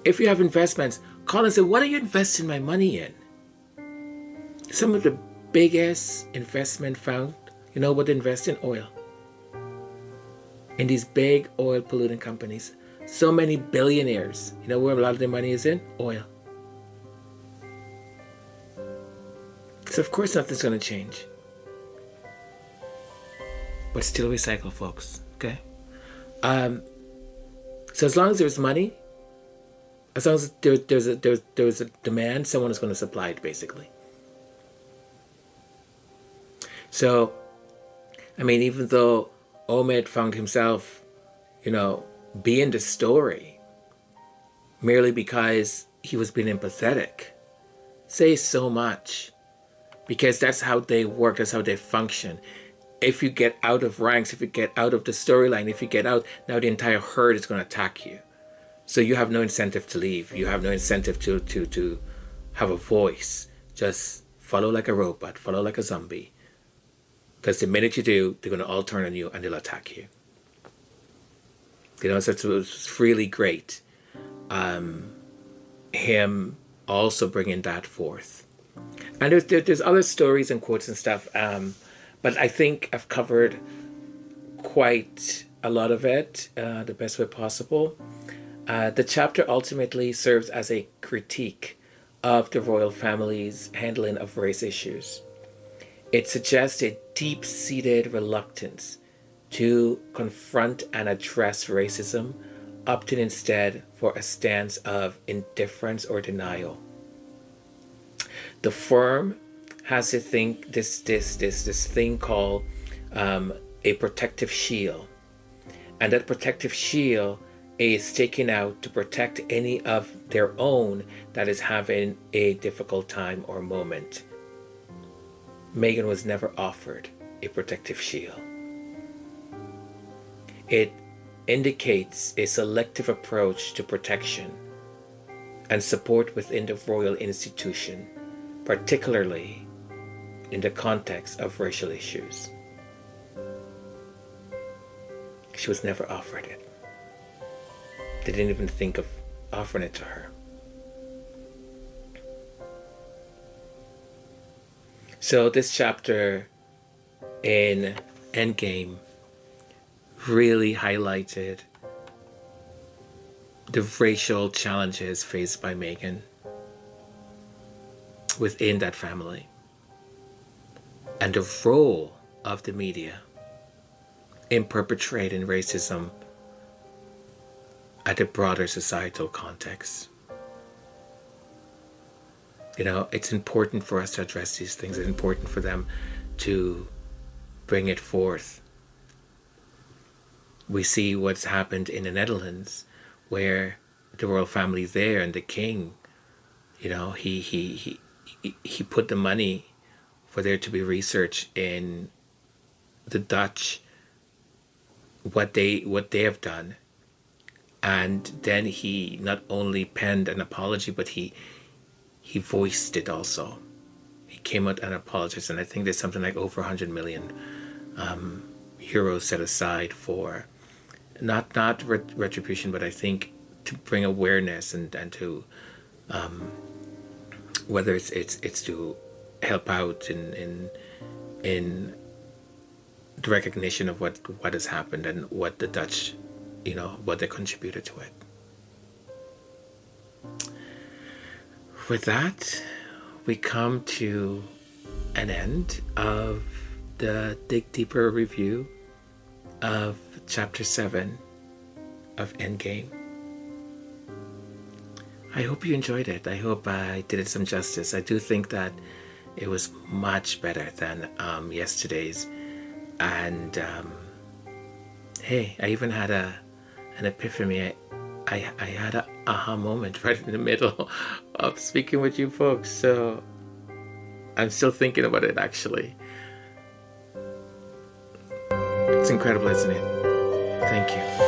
If you have investments, call and say, what are you investing my money in? Some of the biggest investment found, you know what they invest in? Oil. In these big oil polluting companies. So many billionaires. You know where a lot of their money is in? Oil. So of course nothing's going to change. But still recycle, folks. Okay? So as long as there's money, as long as there's a demand, someone is going to supply it, basically. So, I mean, even though Omid found himself, being the story merely because he was being empathetic, says so much, because that's how they work, that's how they function. If you get out of ranks, if you get out of the storyline, if you get out, now the entire herd is going to attack you. So you have no incentive to leave. You have no incentive to have a voice. Just follow like a robot, follow like a zombie. Because the minute you do, they're going to all turn on you and they'll attack you. So it was really great. Him also bringing that forth. And there's other stories and quotes and stuff. But I think I've covered quite a lot of it the best way possible. The chapter ultimately serves as a critique of the royal family's handling of race issues. It suggests a deep-seated reluctance to confront and address racism, opting instead for a stance of indifference or denial. The firm has this thing called a protective shield, and that protective shield is taken out to protect any of their own that is having a difficult time or moment. Meghan was never offered a protective shield. It indicates a selective approach to protection and support within the royal institution, particularly in the context of racial issues. She was never offered it. They didn't even think of offering it to her. So this chapter in Endgame really highlighted the racial challenges faced by Meghan within that family, and the role of the media in perpetrating racism at a broader societal context. You know, it's important for us to address these things. It's important for them to bring it forth. We see what's happened in the Netherlands, where the royal family there and the king, you know, he put the money for there to be research in the Dutch, what they have done, and then he not only penned an apology, but he voiced it also. He came out and apologized, and I think there's something like over 100 million euros set aside for not retribution, but I think to bring awareness and to whether it's to help out in the recognition of what has happened and what the Dutch, you know, what they contributed to it. With that, we come to an end of the Dig Deeper review of Chapter 7 of Endgame. I hope you enjoyed it. I hope I did it some justice. I do think that it was much better than yesterday's. And hey, I even had an epiphany. I had an aha moment right in the middle of speaking with you folks. So I'm still thinking about it, actually. It's incredible, isn't it? Thank you.